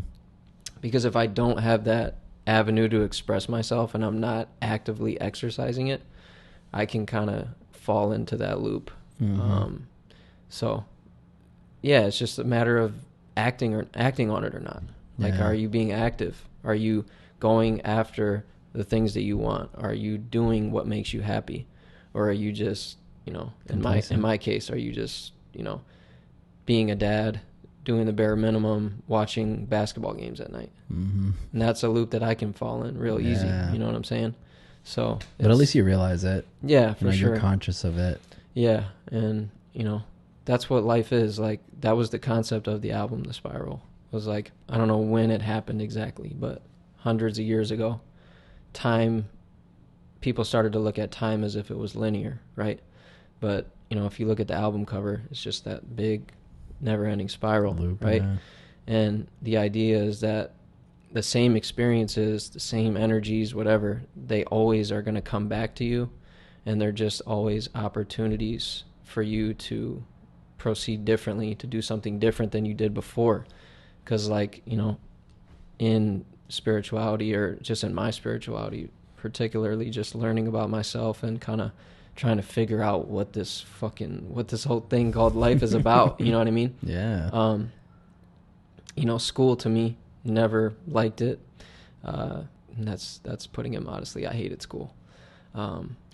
Because if I don't have that avenue to express myself and I'm not actively exercising it, I can kind of fall into that loop. Mm-hmm. So, yeah, it's just a matter of acting on it or not. Like, are you being active? Are you going after the things that you want? Are you doing what makes you happy? Or are you just, you know, in my case, are you just, you know, being a dad, doing the bare minimum, watching basketball games at night? Mm-hmm. And that's a loop that I can fall in real easy. You know what I'm saying? So, but at least you realize it. Yeah, for sure. You're conscious of it. Yeah, and you know, that's what life is. Like, that was the concept of the album, The Spiral. It was like, I don't know when it happened exactly, but hundreds of years ago, people started to look at time as if it was linear, right? But, you know, if you look at the album cover, it's just that big, never-ending spiral, loop, right? Yeah. And the idea is that the same experiences, the same energies, whatever, they always are going to come back to you, and they're just always opportunities for you to proceed differently, to do something different than you did before. Because, like, you know, in spirituality, or just in my spirituality, particularly just learning about myself and kind of trying to figure out what this whole thing called life is about. You know what I mean? Yeah. You know, school to me, never liked it. And that's putting it modestly. I hated school.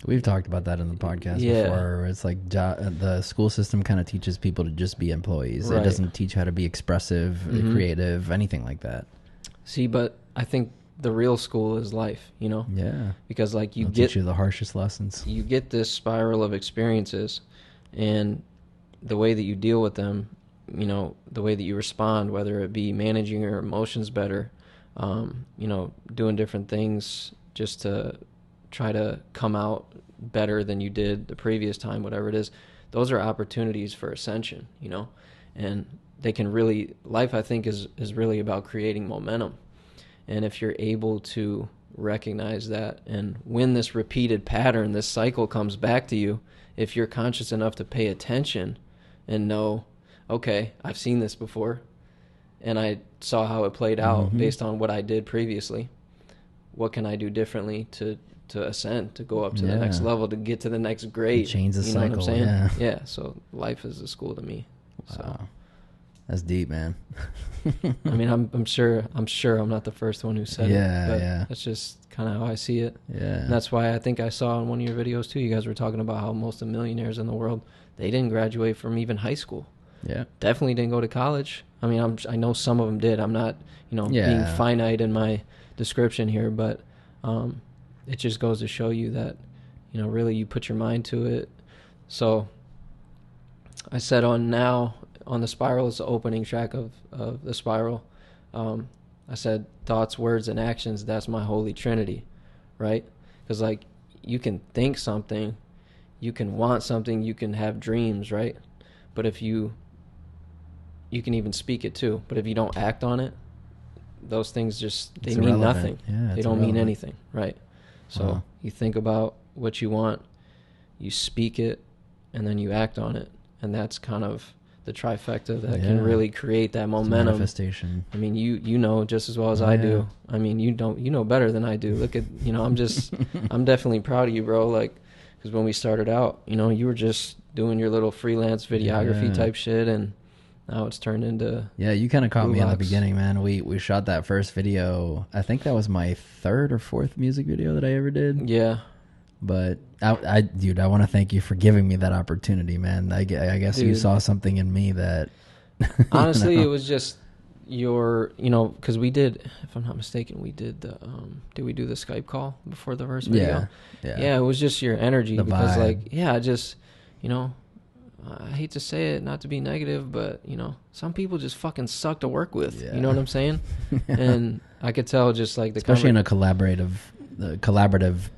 We've talked about that in the podcast before. Where it's like the school system kind of teaches people to just be employees. Right. It doesn't teach how to be expressive, creative, anything like that. See, but I think the real school is life, you know? Yeah. Because like It'll teach you the harshest lessons. You get this spiral of experiences, and the way that you deal with them, you know, the way that you respond, whether it be managing your emotions better, you know, doing different things just to try to come out better than you did the previous time, whatever it is, those are opportunities for ascension, you know? And they can really, life I think is really about creating momentum. And if you're able to recognize that, and when this repeated pattern, this cycle comes back to you, if you're conscious enough to pay attention and know, okay, I've seen this before, and I saw how it played out based on what I did previously. What can I do differently to ascend, to go up to the next level, to get to the next grade? Change the cycle. Know what I'm saying? Yeah. Yeah. So life is a school to me. So. Wow. That's deep, man. I mean, I'm sure I'm not the first one who said it. But yeah. That's just kind of how I see it. Yeah. And that's why I think I saw in one of your videos too, you guys were talking about how most of the millionaires in the world, they didn't graduate from even high school. Yeah. Definitely didn't go to college. I mean, I know some of them did. I'm not, you know, being finite in my description here, but it just goes to show you that, you know, really you put your mind to it. So I said on the spiral, it's the opening track of the spiral. I said thoughts, words, and actions, that's my holy trinity, right? Because like you can think something, you can want something, you can have dreams, right? But if you can even speak it too, but if you don't act on it, those things they mean nothing. Yeah, they don't mean anything, right? So you think about what you want, you speak it, and then you act on it, and that's kind of the trifecta that can really create that momentum. Manifestation. I mean, you know just as well as I do. I mean, you know better than I do. Look at, you know, I'm definitely proud of you, bro. Like, because when we started out, you know, you were just doing your little freelance videography type shit, and now it's turned into you kind of caught me in the beginning, man. We shot that first video. I think that was my third or fourth music video that I ever did. Yeah. But dude, I want to thank you for giving me that opportunity, man. I guess you saw something in me that honestly, it was just you know, because we did, if I'm not mistaken, we did did we do the Skype call before the first video? Yeah, it was just your energy, because vibe. Like, just, you know, I hate to say it, not to be negative, but, you know, some people just fucking suck to work with. You know what I'm saying? And I could tell just like especially in a collaborative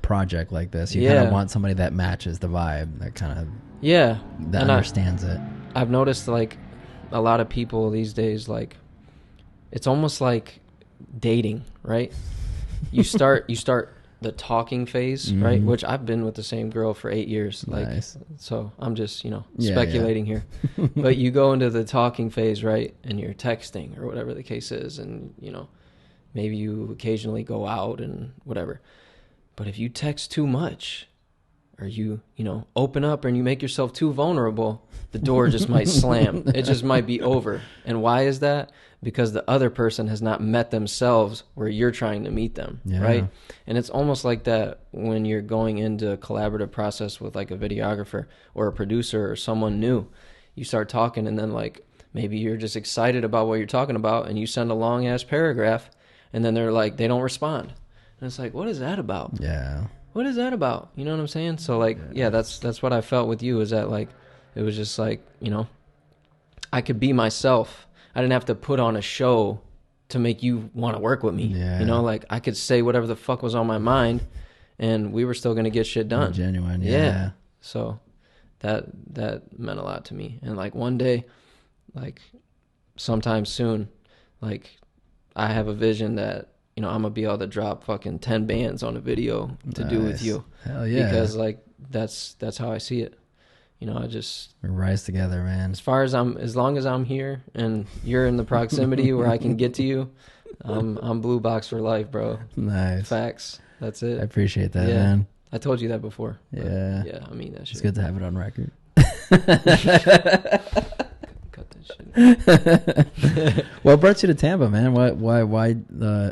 project like this, you kind of want somebody that matches the vibe, that kind of that understands it. I've noticed like a lot of people these days, like it's almost like dating, right? You start the talking phase, right? Which I've been with the same girl for 8 years. Like, nice. So I'm just, you know, speculating here. But you go into the talking phase, right? And you're texting or whatever the case is. And, you know, maybe you occasionally go out and whatever. But if you text too much, or you know, open up and you make yourself too vulnerable, the door just might slam. It just might be over. And why is that? Because the other person has not met themselves where you're trying to meet them, right? And it's almost like that when you're going into a collaborative process with like a videographer or a producer or someone new. You start talking, and then like maybe you're just excited about what you're talking about, and you send a long ass paragraph, and then they're like, they don't respond. And it's like, what is that about? What is that about? You know what I'm saying? So like, that's what I felt with you, is that like, it was just like, you know, I could be myself. I didn't have to put on a show to make you want to work with me. You know, like I could say whatever the fuck was on my mind, and we were still going to get shit done. Genuine. So that meant a lot to me. And like one day, like sometime soon, like I have a vision that, you know, I'm going to be able to drop fucking 10 bands on a video to do with you. Hell yeah. Because like, that's how I see it. You know, I just... We rise together, man. As long as I'm here and you're in the proximity where I can get to you, I'm BlueBox for life, bro. Nice. Facts. That's it. I appreciate that, man. I told you that before. Yeah. Yeah, I mean that shit. It's good to have it on record. Cut that shit. What brought you to Tampa, man? Why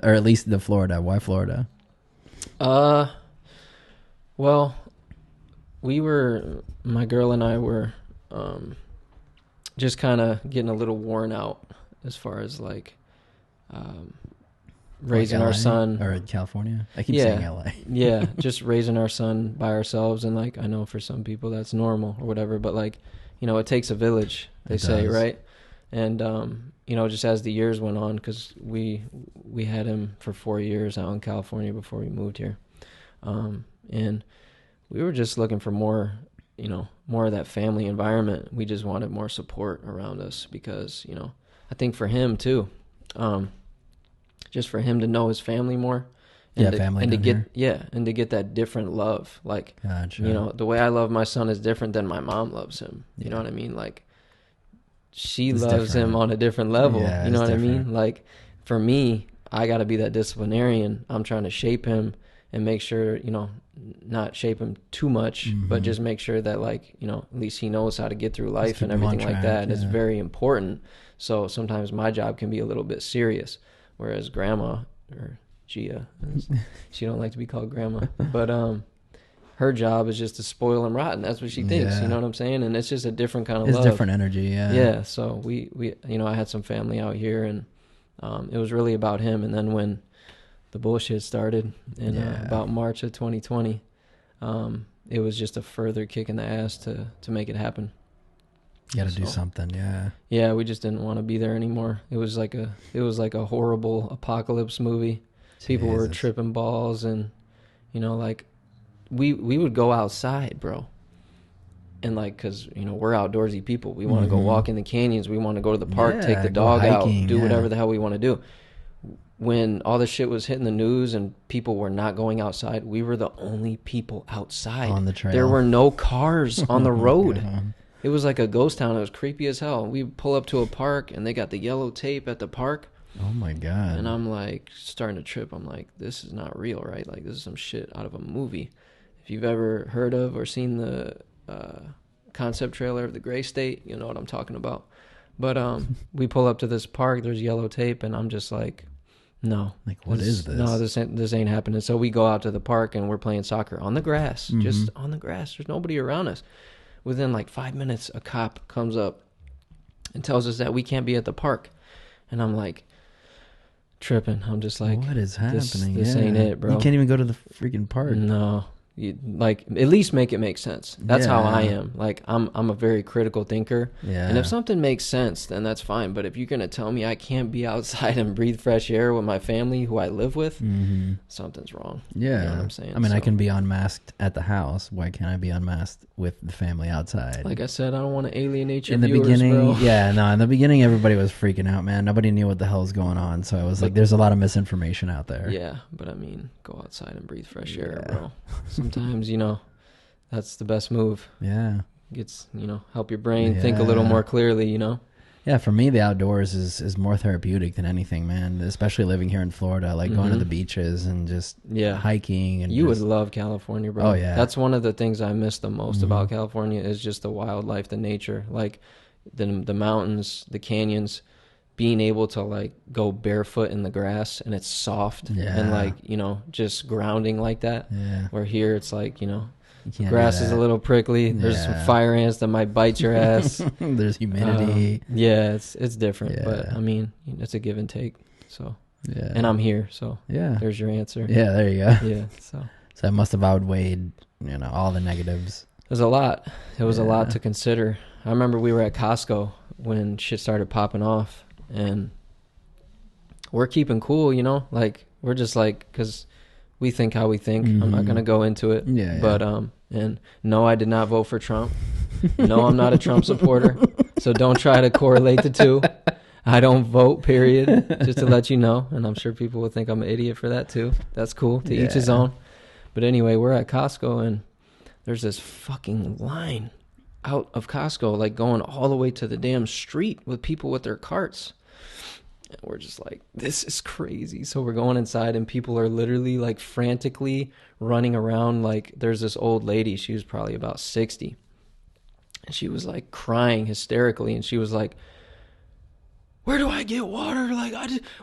or at least the Florida? Why Florida? Well, my girl and I were just kind of getting a little worn out as far as like raising like our son. or California. I keep saying LA. Yeah, just raising our son by ourselves. And like, I know for some people that's normal or whatever, but like, you know, it takes a village, they say, right? And, you know, just as the years went on, because we had him for 4 years out in California before we moved here. And we were just looking for more, you know, more of that family environment. We just wanted more support around us because, you know, I think for him too, just for him to know his family more. And to get that different love. Like, gotcha. You know, the way I love my son is different than my mom loves him. You know what I mean? Like, she loves him on a different level. You know what I mean? Like, for me, I got to be that disciplinarian. I'm trying to shape him and make sure, you know, not shape him too much, but just make sure that, like, you know, at least he knows how to get through life and everything like that. It's very important. So sometimes my job can be a little bit serious, whereas grandma, or Gia, she don't like to be called grandma, but her job is just to spoil him rotten. That's what she thinks. You know what I'm saying? And it's just a different kind of love. It's different energy. Yeah. So we you know, I had some family out here, and it was really about him. And then when the bullshit started in about March of 2020, it was just a further kick in the ass to make it happen. You got to do something. Yeah, we just didn't want to be there anymore. It was like a horrible apocalypse movie. People were tripping balls, and, you know, like, we would go outside, bro. And, like, because, you know, we're outdoorsy people. We want to go walk in the canyons. We want to go to the park, take the dog hiking, out, do whatever the hell we want to do. When all this shit was hitting the news and people were not going outside, we were the only people outside. On the trail. There were no cars on the road. It was like a ghost town. It was creepy as hell. We pull up to a park, and they got the yellow tape at the park. Oh my God. And I'm like starting to trip. I'm like, this is not real, right? Like, this is some shit out of a movie. If you've ever heard of or seen the concept trailer of The Gray State, you know what I'm talking about. But we pull up to this park, there's yellow tape, and I'm just like, no. Like, what is this? No, this ain't happening. So we go out to the park, and we're playing soccer on the grass, just on the grass. There's nobody around us. Within like 5 minutes, a cop comes up and tells us that we can't be at the park. And I'm like, tripping. I'm just like, what is happening? This ain't it, bro. You can't even go to the freaking park. No. Like, at least make it make sense. That's how I am. Like, I'm a very critical thinker. And if something makes sense, then that's fine. But if you're gonna tell me I can't be outside and breathe fresh air with my family, who I live with, something's wrong. You know what I'm saying? I mean, I can be unmasked at the house. Why can't I be unmasked with the family outside? Like I said, I don't want to alienate your in the viewers, beginning, bro. In the beginning, everybody was freaking out, man. Nobody knew what the hell was going on. So I was like, there's a lot of misinformation out there. Yeah, but I mean, go outside and breathe fresh air, bro. Sometimes, you know, that's the best move. Gets, you know, help your brain think a little more clearly, you know. For me, the outdoors is more therapeutic than anything, man. Especially living here in Florida, like going to the beaches and just hiking. And you would love California, bro. Oh yeah, that's one of the things I miss the most about California is just the wildlife, the nature, like the mountains, the canyons. Being able to, like, go barefoot in the grass and it's soft and, like, you know, just grounding like that. Where here it's like, you know, grass is a little prickly. There's some fire ants that might bite your ass. There's humidity. It's different. But I mean, it's a give and take. So and I'm here. So there's your answer. There you go. So I must have outweighed, you know, all the negatives. It was a lot. It was a lot to consider. I remember we were at Costco when shit started popping off. And we're keeping cool, you know, like, we're just like, because we think how we think. I'm not going to go into it. But, and no, I did not vote for Trump. No, I'm not a Trump supporter. So don't try to correlate the two. I don't vote, period, just to let you know. And I'm sure people will think I'm an idiot for that too. That's cool. To each his own. But anyway, we're at Costco, and there's this fucking line out of Costco, like going all the way to the damn street with people with their carts. And we're just like, this is crazy. So we're going inside, and people are literally, like, frantically running around. Like, there's this old lady, she was probably about 60, and she was, like, crying hysterically, and she was like, where do I get water? Like,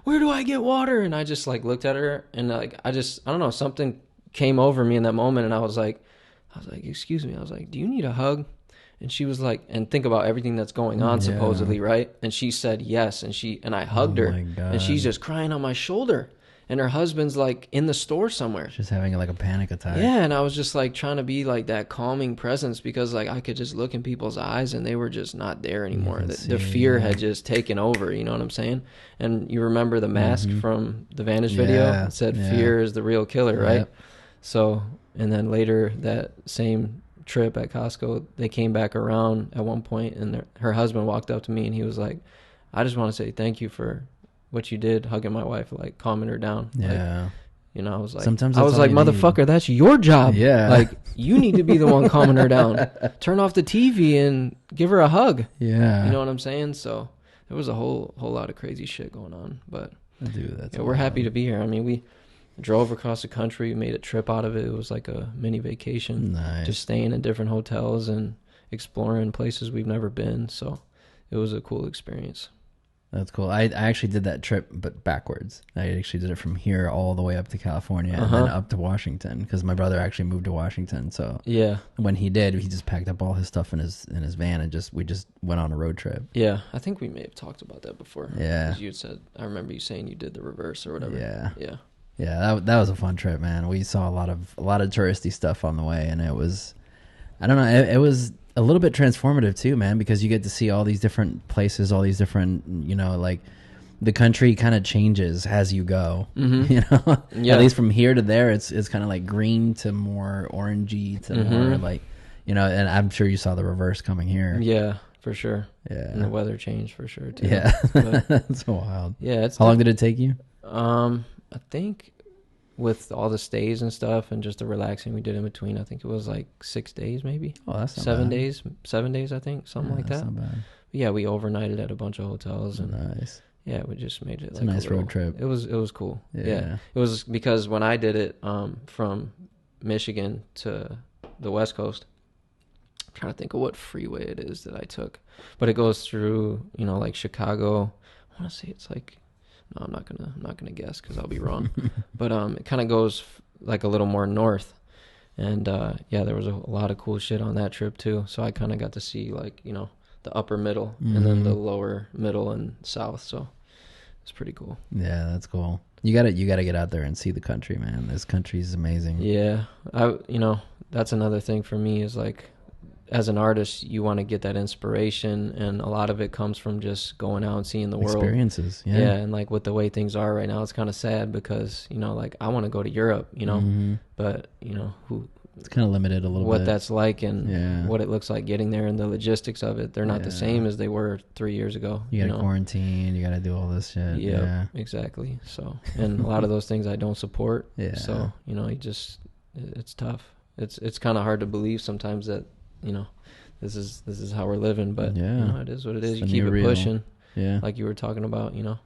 where do I get water? And I just, like, looked at her, and, like, I don't know, something came over me in that moment, and I was like, excuse me. I was like, do you need a hug? And she was like, and think about everything that's going on, supposedly, right? And she said yes, and I hugged her, and she's just crying on my shoulder, and her husband's like in the store somewhere, just having like a panic attack. Yeah, and I was just like trying to be like that calming presence, because like I could just look in people's eyes, and they were just not there anymore. The fear had just taken over. You know what I'm saying? And you remember the mask from the Vanish video? It said, "Fear is the real killer," right? Yep. So, and then later that same trip at Costco, they came back around at one point, and her husband walked up to me, and he was like, I just want to say thank you for what you did, hugging my wife, like calming her down. Yeah. Like, you know, I was like, sometimes I was like, motherfucker, that's your job. Yeah. Like, you need to be the one calming her down. Turn off the TV and give her a hug. Yeah. You know what I'm saying? So there was a whole lot of crazy shit going on, but dude, that's we're happy to be here. I mean, we drove across the country, made a trip out of it. It was like a mini vacation. Nice. Just staying in different hotels and exploring places we've never been. So it was a cool experience. That's cool. I actually did that trip, but backwards. I actually did it from here all the way up to California and then up to Washington, because my brother actually moved to Washington. So yeah, when he did, he just packed up all his stuff in his van and we just went on a road trip. Yeah, I think we may have talked about that before. Yeah, because you had said, I remember you saying you did the reverse or whatever. Yeah. Yeah, that was a fun trip, man. We saw a lot of touristy stuff on the way, and it was, I don't know, it was a little bit transformative too, man, because you get to see all these different places, all these different, you know, like the country kind of changes as you go. You know, at least from here to there, it's kind of like green to more orangey to more like, you know, and I'm sure you saw the reverse coming here. Yeah, for sure. Yeah, and the weather changed for sure too. Yeah, that's so wild. Yeah, how long did it take you? I think with all the stays and stuff and just the relaxing we did in between, I think it was like 6 days maybe. Oh, that's not 7 bad. days. 7 days, I think, something like that. That's not bad. But yeah, we overnighted at a bunch of hotels, and nice. Yeah, we just made it. It's like a nice road trip. It was cool. Yeah, it was, because when I did it from Michigan to the West Coast, I'm trying to think of what freeway it is that I took, but it goes through, you know, like Chicago. I want to say it's like, no, I'm not gonna guess because I'll be wrong. But it kind of goes like a little more north, and yeah, there was a lot of cool shit on that trip too. So I kind of got to see, like, you know, the upper middle and then the lower middle and south. So it's pretty cool. Yeah, that's cool. You gotta get out there and see the country, man. This country is amazing. Yeah, you know, that's another thing for me is like, as an artist, you want to get that inspiration, and a lot of it comes from just going out and seeing the world. Experiences, yeah. Yeah, and like with the way things are right now, it's kind of sad because, you know, like I want to go to Europe, you know, but, you know, it's kind of limited a little bit. What that's like and what it looks like getting there and the logistics of it. They're not the same as they were 3 years ago. You got to quarantine, you got to do all this shit. Yeah, exactly. So, and a lot of those things I don't support. Yeah. So, you know, it's tough. It's kind of hard to believe sometimes that, you know, this is how we're living, but you know, it is what it is. You keep it pushing. Yeah. Like you were talking about, you know,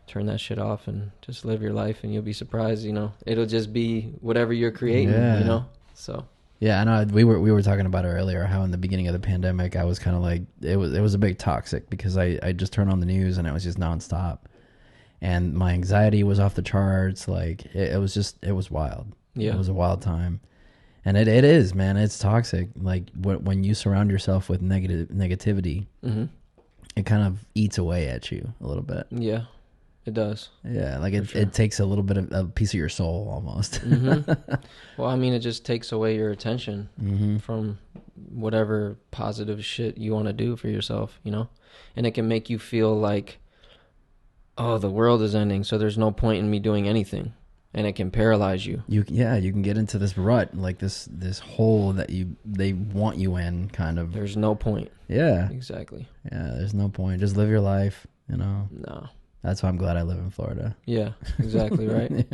turn that shit off and just live your life, and you'll be surprised, you know, it'll just be whatever you're creating, you know? So. Yeah, I know we were talking about it earlier, how in the beginning of the pandemic, I was kind of like, it was a bit toxic because I just turned on the news and it was just nonstop. And my anxiety was off the charts. Like it was wild. Yeah. It was a wild time. And it is, man. It's toxic. Like when you surround yourself with negativity, it kind of eats away at you a little bit. Yeah, it does. Yeah, like it takes a little bit of a piece of your soul almost. Well, I mean, it just takes away your attention from whatever positive shit you want to do for yourself, you know? And it can make you feel like, oh, the world is ending, so there's no point in me doing anything. And it can paralyze you. You can get into this rut, like this hole that they want you in, kind of. There's no point. Yeah. Exactly. Yeah, there's no point. Just live your life, you know. No. That's why I'm glad I live in Florida. Yeah, exactly right.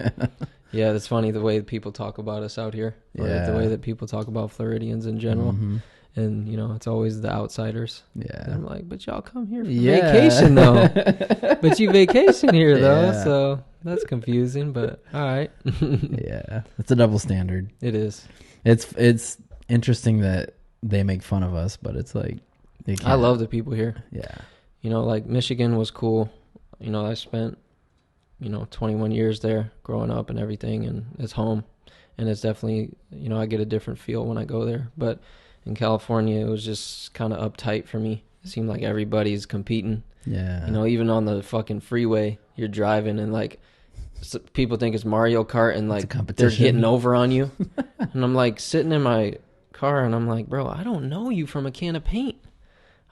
Yeah, that's funny the way people talk about us out here. Yeah. The way that people talk about Floridians in general. And, you know, it's always the outsiders. Yeah. And I'm like, but y'all come here for vacation, though. But you vacation here, though. So that's confusing, but all right. Yeah. It's a double standard. It is. It's interesting that they make fun of us, but it's like, I love the people here. Yeah. You know, like Michigan was cool. You know, I spent, 21 years there growing up and everything, and it's home. and it's definitely, you know, I get a different feel when I go there. But in California, it was just kind of uptight for me. It seemed like everybody's competing. Yeah. You know, even on the fucking freeway, you're driving and like people think it's Mario Kart and like they're getting over on you. And I'm like sitting in my car and I'm like, bro, I don't know you from a can of paint.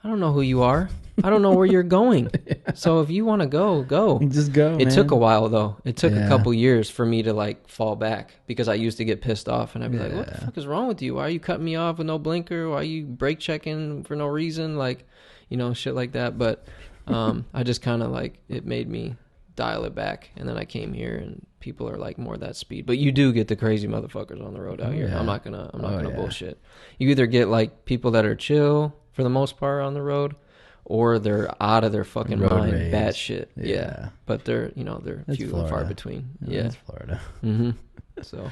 I don't know who you are. I don't know where you're going. Yeah. So if you want to go. Just go, It took a while, though. It took a couple years for me to, like, fall back because I used to get pissed off. And I'd be like, what the fuck is wrong with you? Why are you cutting me off with no blinker? Why are you brake checking for no reason? Like, you know, shit like that. But I just kind of, like, it made me dial it back. And then I came here and people are, like, more that speed. But you do get the crazy motherfuckers on the road out here. I'm not gonna bullshit. You either get, like, people that are chill for the most part on the road, or they're out of their fucking mind, batshit. Yeah. But they're, you know, they're few and far between. Yeah. That's Florida. Mm-hmm. So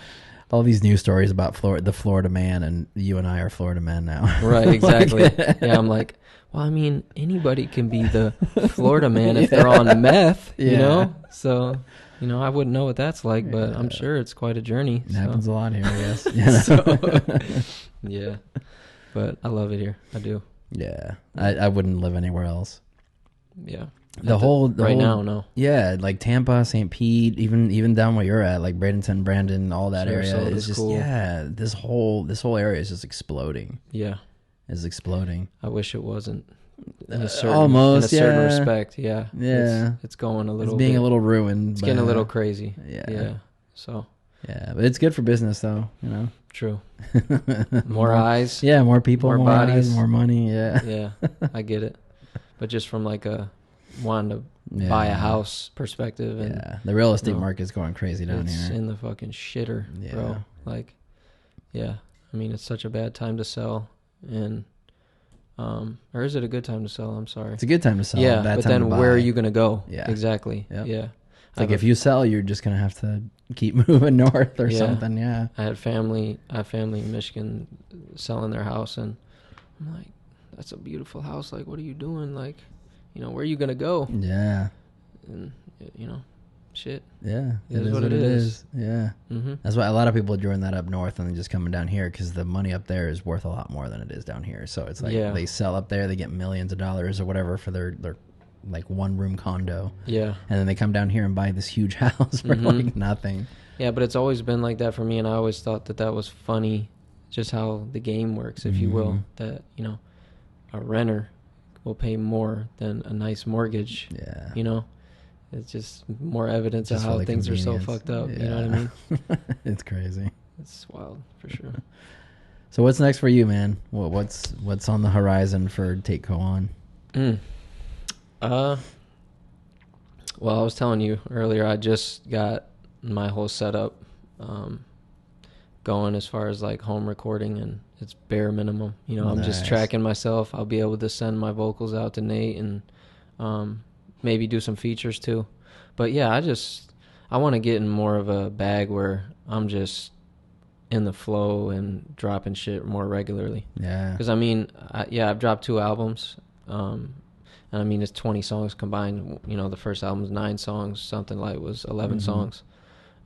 all these news stories about the Florida man, and you and I are Florida men now. Right, exactly. Yeah, I'm like, well, I mean, anybody can be the Florida man if they're on meth, you know? So, you know, I wouldn't know what that's like, but I'm sure it's quite a journey. It happens a lot here, I guess. Yeah. But I love it here. I do. Yeah, I wouldn't live anywhere else. Yeah, the whole now, no. Yeah, like Tampa, St. Pete, even down where you're at, like Bradenton, Brandon, all that area is just cool. Yeah. This whole area is just exploding. Yeah, it's exploding. I wish it wasn't. In a certain respect. Yeah, it's going a little. It's being bit, a little ruined. It's getting a little crazy. Yeah. So. Yeah, but it's good for business, though. You know. True. More eyes. Yeah, more people, more bodies, eyes, more money. Yeah. Yeah, I get it. But just from like a wanting to buy a house perspective, and the real estate market's going crazy down here. It's in the fucking shitter, bro. Like, I mean, it's such a bad time to sell, and or is it a good time to sell? I'm sorry. It's a good time to sell. Yeah, bad but time then to buy. where are you gonna go? Yeah, exactly. Yep. Yeah. It's like if you sell, you're just gonna have to keep moving north or something. Yeah. I have family in Michigan selling their house, and I'm like, that's a beautiful house. Like, what are you doing? Like, you know, where are you gonna go? Yeah. And you know, shit. Yeah. It is what it is. Yeah. Mm-hmm. That's why a lot of people are doing that up north and just coming down here because the money up there is worth a lot more than it is down here. So it's like they sell up there, they get millions of dollars or whatever for their like one room condo. Yeah. And then they come down here and buy this huge house for like nothing. Yeah, but it's always been like that for me, and I always thought that was funny, just how the game works, if you will, that, you know, a renter will pay more than a nice mortgage. Yeah. You know? It's just more evidence of how things are so fucked up. Yeah. You know what I mean? It's crazy. It's wild, for sure. So what's next for you, man? What's on the horizon for Take Koan? Well, I was telling you earlier, I just got my whole setup going as far as like home recording, and it's bare minimum. You know, I'm just tracking myself. I'll be able to send my vocals out to Nate and maybe do some features too. But yeah, I want to get in more of a bag where I'm just in the flow and dropping shit more regularly. Yeah. Because I mean, I've dropped 2 albums. And I mean, it's 20 songs combined. You know, the first album's 9 songs. Something Like was 11 songs.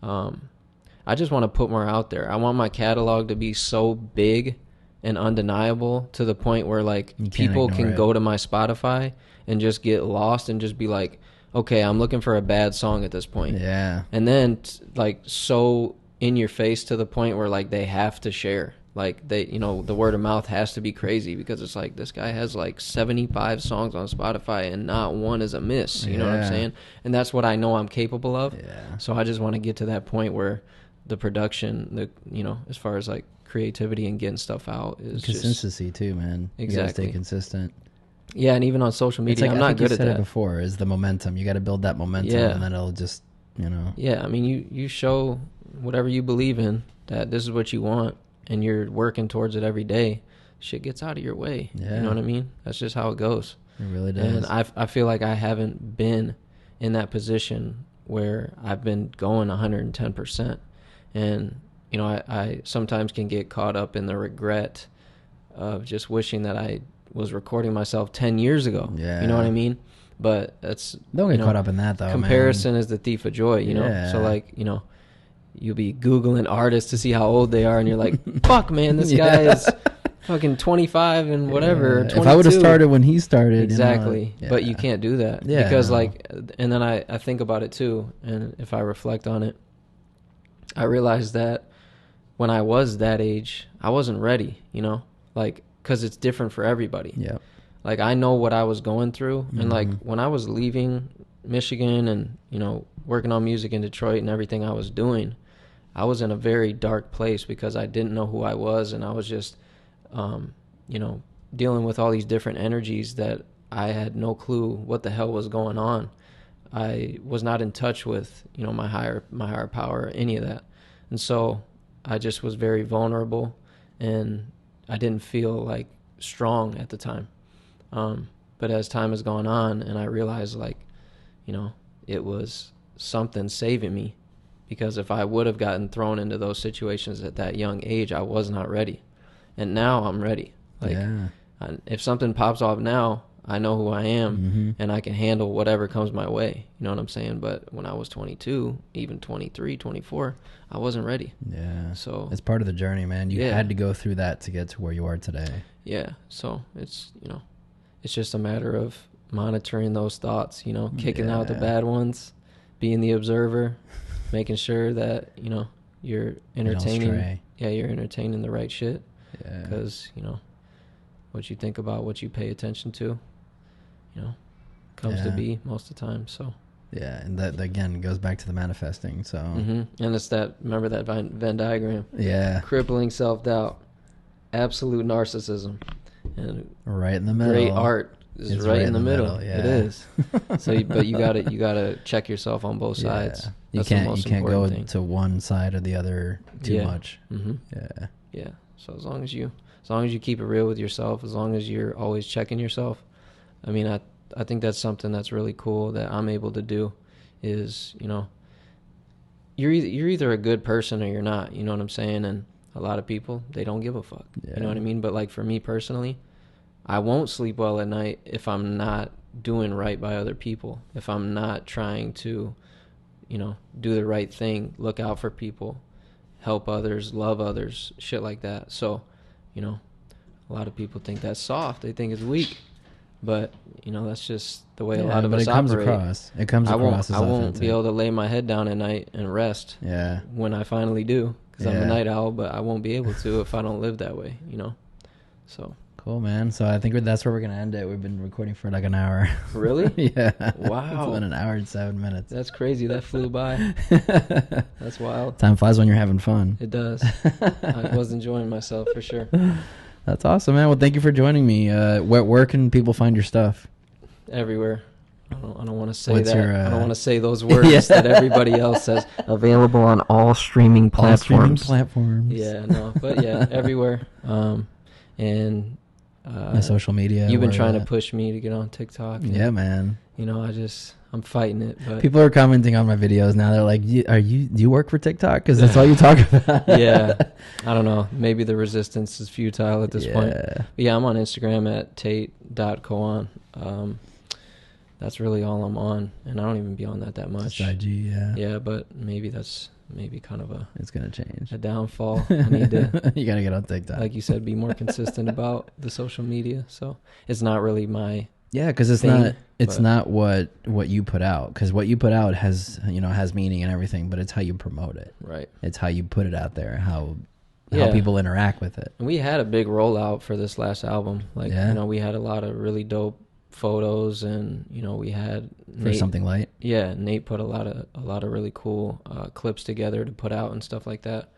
I just want to put more out there. I want my catalog to be so big and undeniable to the point where, like, people can go to my Spotify and just get lost and just be like, okay, I'm looking for a bad song at this point. Yeah. And then, like, so in your face to the point where, like, they have to share. Like, they, you know, the word of mouth has to be crazy because it's like, this guy has like 75 songs on Spotify and not one is a miss. You know what I'm saying? And that's what I know I'm capable of. Yeah. So I just want to get to that point where the production, you know, as far as like creativity and getting stuff out is consistency too, man. Exactly. You gotta stay consistent. Yeah, and even on social media, like, I'm not good at that. You said it before, is the momentum. You got to build that momentum, and then it'll just, you know. Yeah, I mean, you show whatever you believe in, that this is what you want, and you're working towards it every day, shit gets out of your way. Yeah. You know what I mean? That's just how it goes. It really does. And I feel like I haven't been in that position where I've been going 110%. And, you know, I sometimes can get caught up in the regret of just wishing that I was recording myself 10 years ago. Yeah. You know what I mean? But that's... Don't get caught up in that, though, comparison is the thief of joy, you know? So, like, you know, you'll be Googling artists to see how old they are, and you're like, fuck, man, this guy is fucking 25 and whatever. If I would have started when he started. Exactly. You know, but you can't do that. Yeah, because like, and then I think about it too, and if I reflect on it, I realized that when I was that age, I wasn't ready, you know, like, because it's different for everybody. Yeah. Like, I know what I was going through, and like when I was leaving Michigan and, you know, working on music in Detroit and everything I was doing, I was in a very dark place because I didn't know who I was, and I was just you know, dealing with all these different energies that I had no clue what the hell was going on. I was not in touch with, you know, my higher power or any of that. And so I just was very vulnerable, and I didn't feel like strong at the time. But as time has gone on, and I realized, like, you know, it was something saving me, because if I would have gotten thrown into those situations at that young age, I was not ready. And now I'm ready. Like, if something pops off now, I know who I am, and I can handle whatever comes my way. You know what I'm saying? But when I was 22, even 23, 24, I wasn't ready. Yeah. So it's part of the journey, man. You had to go through that to get to where you are today. Yeah. So it's, you know, it's just a matter of monitoring those thoughts, you know, kicking out the bad ones, being the observer, making sure that, you know, you're entertaining. You're entertaining the right shit. Yeah. Because, you know, what you think about, what you pay attention to, you know, comes to be most of the time. So yeah, and that again goes back to the manifesting. So and it's that, remember that Venn diagram? Yeah. Crippling self-doubt, absolute narcissism, and right in the middle. Great art is right in the middle. Yeah. It is. So, but you gotta check yourself on both sides. You can't go to one side or the other too much. Yeah. So as long as you keep it real with yourself, as long as you're always checking yourself, I mean, I think that's something that's really cool that I'm able to do. Is, you know, you're either a good person or you're not. You know what I'm saying? And a lot of people, they don't give a fuck. Yeah. You know what I mean? But like for me personally, I won't sleep well at night if I'm not doing right by other people. If I'm not trying to, you know, do the right thing, look out for people, help others, love others, shit like that. So, you know, a lot of people think that's soft. They think it's weak. But, you know, that's just the way a lot of us operate. It comes across. I won't be able to lay my head down at night and rest when I finally do, because I'm a night owl, but I won't be able to if I don't live that way, you know. So cool, man. So I think that's where we're going to end it. We've been recording for like an hour. Really? Yeah. Wow. It's been an hour and 7 minutes. That's crazy. That flew by. That's wild. Time flies when you're having fun. It does. I was enjoying myself for sure. That's awesome, man. Well, thank you for joining me. Where can people find your stuff? Everywhere. I don't want to say I don't want to say those words that everybody else says. Available on all streaming platforms. Yeah, no, but yeah, everywhere. And my social media. You've been trying to push me to get on TikTok. Yeah, man. You know, I'm fighting it. But people are commenting on my videos now. They're like, do you work for TikTok? Because that's all you talk about. Yeah. I don't know. Maybe the resistance is futile at this point. But yeah, I'm on Instagram at tate.koan. That's really all I'm on. And I don't even be on that much. Just IG, yeah. Yeah, but maybe that's kind of it's going to change. A downfall. I need to... You got to get on TikTok. Like you said, be more consistent about the social media. So it's not really my... Yeah, because it's not what you put out. Because what you put out has meaning and everything, but it's how you promote it. Right. It's how you put it out there, how people interact with it. And we had a big rollout for this last album. Like, you know, we had a lot of really dope photos, and you know, we had for Something Light. Yeah, Nate put a lot of really cool clips together to put out and stuff like that.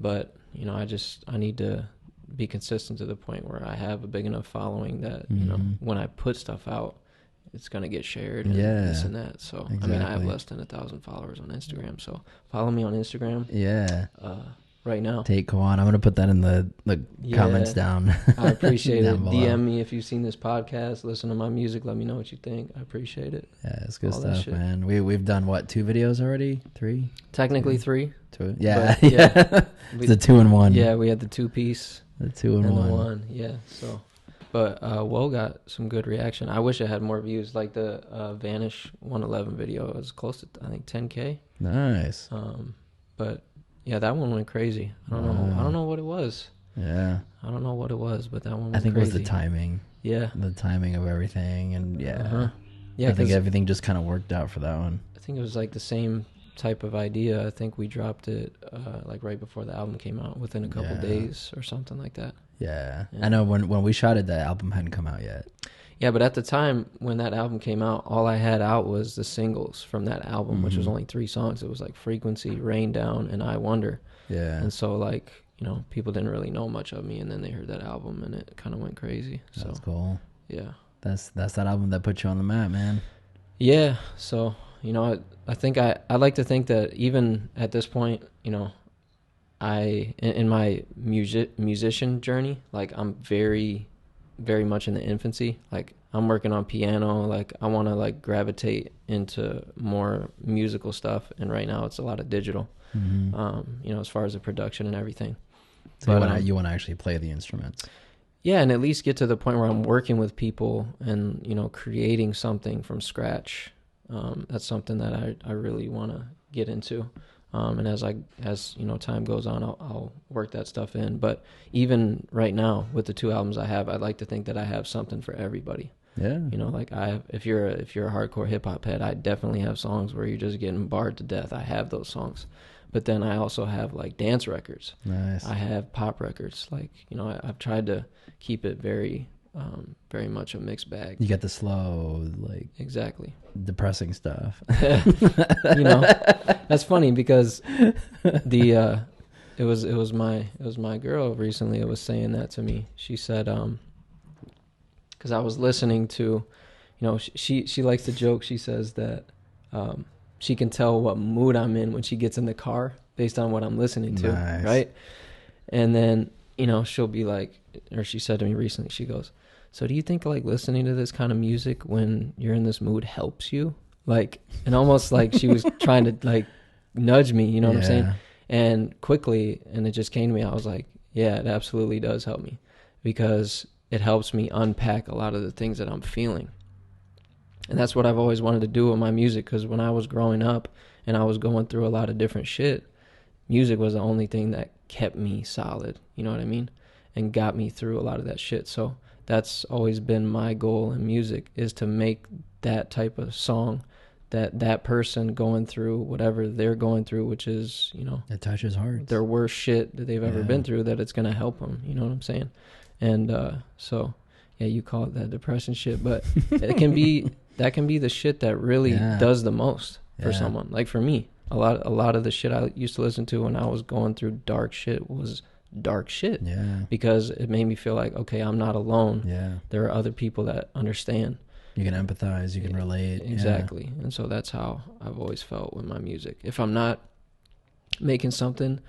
But you know, I need to be consistent to the point where I have a big enough following that you know, when I put stuff out, it's gonna get shared and this and that. So exactly. I mean, I have less than 1,000 followers on Instagram, so follow me on Instagram. Yeah. Right now. Tate Koan. I'm gonna put that in the comments down. I appreciate it. DM me if you've seen this podcast. Listen to my music. Let me know what you think. I appreciate it. Yeah, it's good stuff, man. We've done what, 2 videos already? 3? Technically 3. 2. Yeah, yeah. It's a 2-in-1. Yeah, we had the 2-piece. The 2-in-1. Yeah. So, but Woe got some good reaction. I wish it had more views. Like the Vanish 111 video, it was close to I think 10K. Nice. But Yeah, that one went crazy. I don't know what it was. Yeah. I don't know what it was, but that one was I think crazy. it was the timing. Yeah. The timing of everything, and yeah. Yeah, I think everything just kind of worked out for that one. I think it was like the same type of idea. I think we dropped it like right before the album came out, within a couple days or something like that. Yeah. I know when we shot it, the album hadn't come out yet. Yeah, but at the time when that album came out, all I had out was the singles from that album, which was only 3 songs. It was like Frequency, Rain Down, and I Wonder. Yeah. And so like, you know, people didn't really know much of me, and then they heard that album and it kind of went crazy. So that's cool. Yeah. That's that album that put you on the map, man. Yeah. So, you know, I think I like to think that even at this point, you know, in my musician journey, like I'm very, very much in the infancy. Like I'm working on piano. Like I want to like gravitate into more musical stuff. And right now it's a lot of digital, you know, as far as the production and everything. So you want to actually play the instruments. Yeah. And at least get to the point where I'm working with people and, you know, creating something from scratch. That's something that I really want to get into. And as you know, time goes on, I'll work that stuff in. But even right now, with the 2 albums I have, I'd like to think that I have something for everybody. Yeah. You know, like if you're a hardcore hip hop head, I definitely have songs where you're just getting barred to death. I have those songs. But then I also have like dance records. Nice. I have pop records. Like, you know, I've tried to keep it very much a mixed bag. You get the slow, like exactly depressing stuff. You know, that's funny because it was my girl recently that was saying that to me. She said, because I was listening to, you know, she likes to joke. She says that she can tell what mood I'm in when she gets in the car based on what I'm listening to. Nice. Right. And then, you know, she'll be like, or she said to me recently, she goes, so do you think like listening to this kind of music when you're in this mood helps you? Like, and almost like she was trying to like nudge me, you know what I'm saying? And quickly, and it just came to me, I was like, yeah, it absolutely does help me, because it helps me unpack a lot of the things that I'm feeling. And that's what I've always wanted to do with my music, because when I was growing up and I was going through a lot of different shit, music was the only thing that kept me solid, you know what I mean? And got me through a lot of that shit. So that's always been my goal in music, is to make that type of song that person going through whatever they're going through, which is, you know, it touches hearts, their worst shit that they've ever been through, that it's going to help them. You know what I'm saying? And so, yeah, you call it that depression shit, but that can be the shit that really does the most for someone. Like for me, a lot of the shit I used to listen to when I was going through dark shit was dark shit, because it made me feel like, okay, I'm not alone. There are other people that understand. You can empathize, you can relate. Exactly. And so that's how I've always felt with my music. If I'm not making something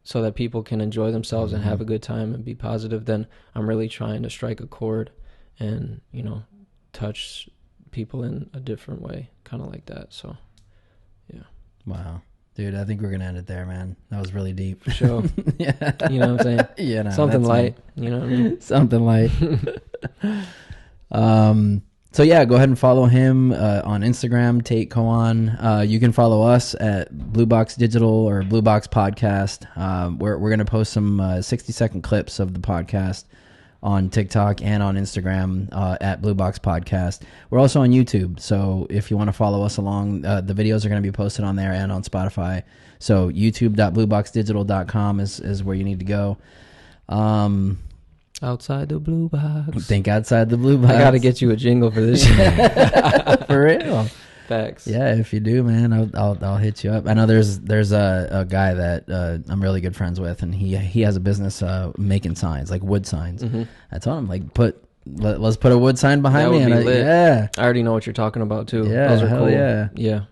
so that people can enjoy themselves and have a good time and be positive, then I'm really trying to strike a chord and, you know, touch people in a different way, kind of like that. So yeah. Wow. Dude, I think we're going to end it there, man. That was really deep. For sure. Yeah. You know what I'm saying? Yeah. No, something light. Me. You know what I mean? Something light. So yeah, go ahead and follow him on Instagram, Tate Koan. You can follow us at BlueBox Digital or BlueBox Podcast. We're going to post some 60-second clips of the podcast on TikTok and on Instagram at BlueBox Podcast. We're also on YouTube, so if you want to follow us along, the videos are going to be posted on there and on Spotify. So youtube.blueboxdigital.com is where you need to go. Outside the blue box. Think outside the blue box. I got to get you a jingle for this shit. For real. Facts. Yeah, if you do, man, I'll hit you up. I know there's a guy that I'm really good friends with, and he has a business making signs, like wood signs. I told him, like, let's put a wood sign behind me. I already know what you're talking about too. Yeah, those are cool. Yeah.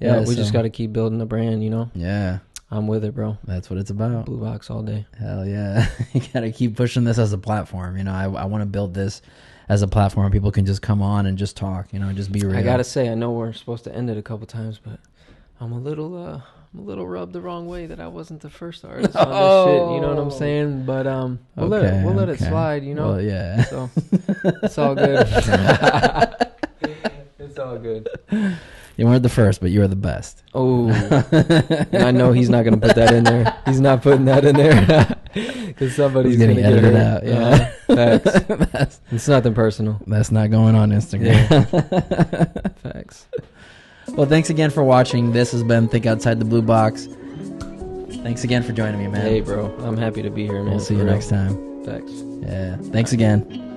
We just got to keep building the brand, you know. Yeah. I'm with it, bro. That's what it's about. Blue Box all day. Hell yeah. You got to keep pushing this as a platform. You know, I want to build this as a platform. People can just come on and just talk, you know, just be real. I got to say, I know we're supposed to end it a couple times, but I'm a little rubbed the wrong way that I wasn't the first artist on this shit. You know what I'm saying? But we'll let it slide, you know? Well, yeah. So it's all good. It's all all good. You weren't the first, but you were the best. Oh, and I know he's not going to put that in there. He's not putting that in there because somebody's going to get edited hurt. out. Yeah, Facts. It's nothing personal. That's not going on Instagram. Yeah. Facts. Well, thanks again for watching. This has been Think Outside the Blue Box. Thanks again for joining me, man. Hey, bro. I'm happy to be here, man. We'll see you next time. Facts. Yeah. Thanks again.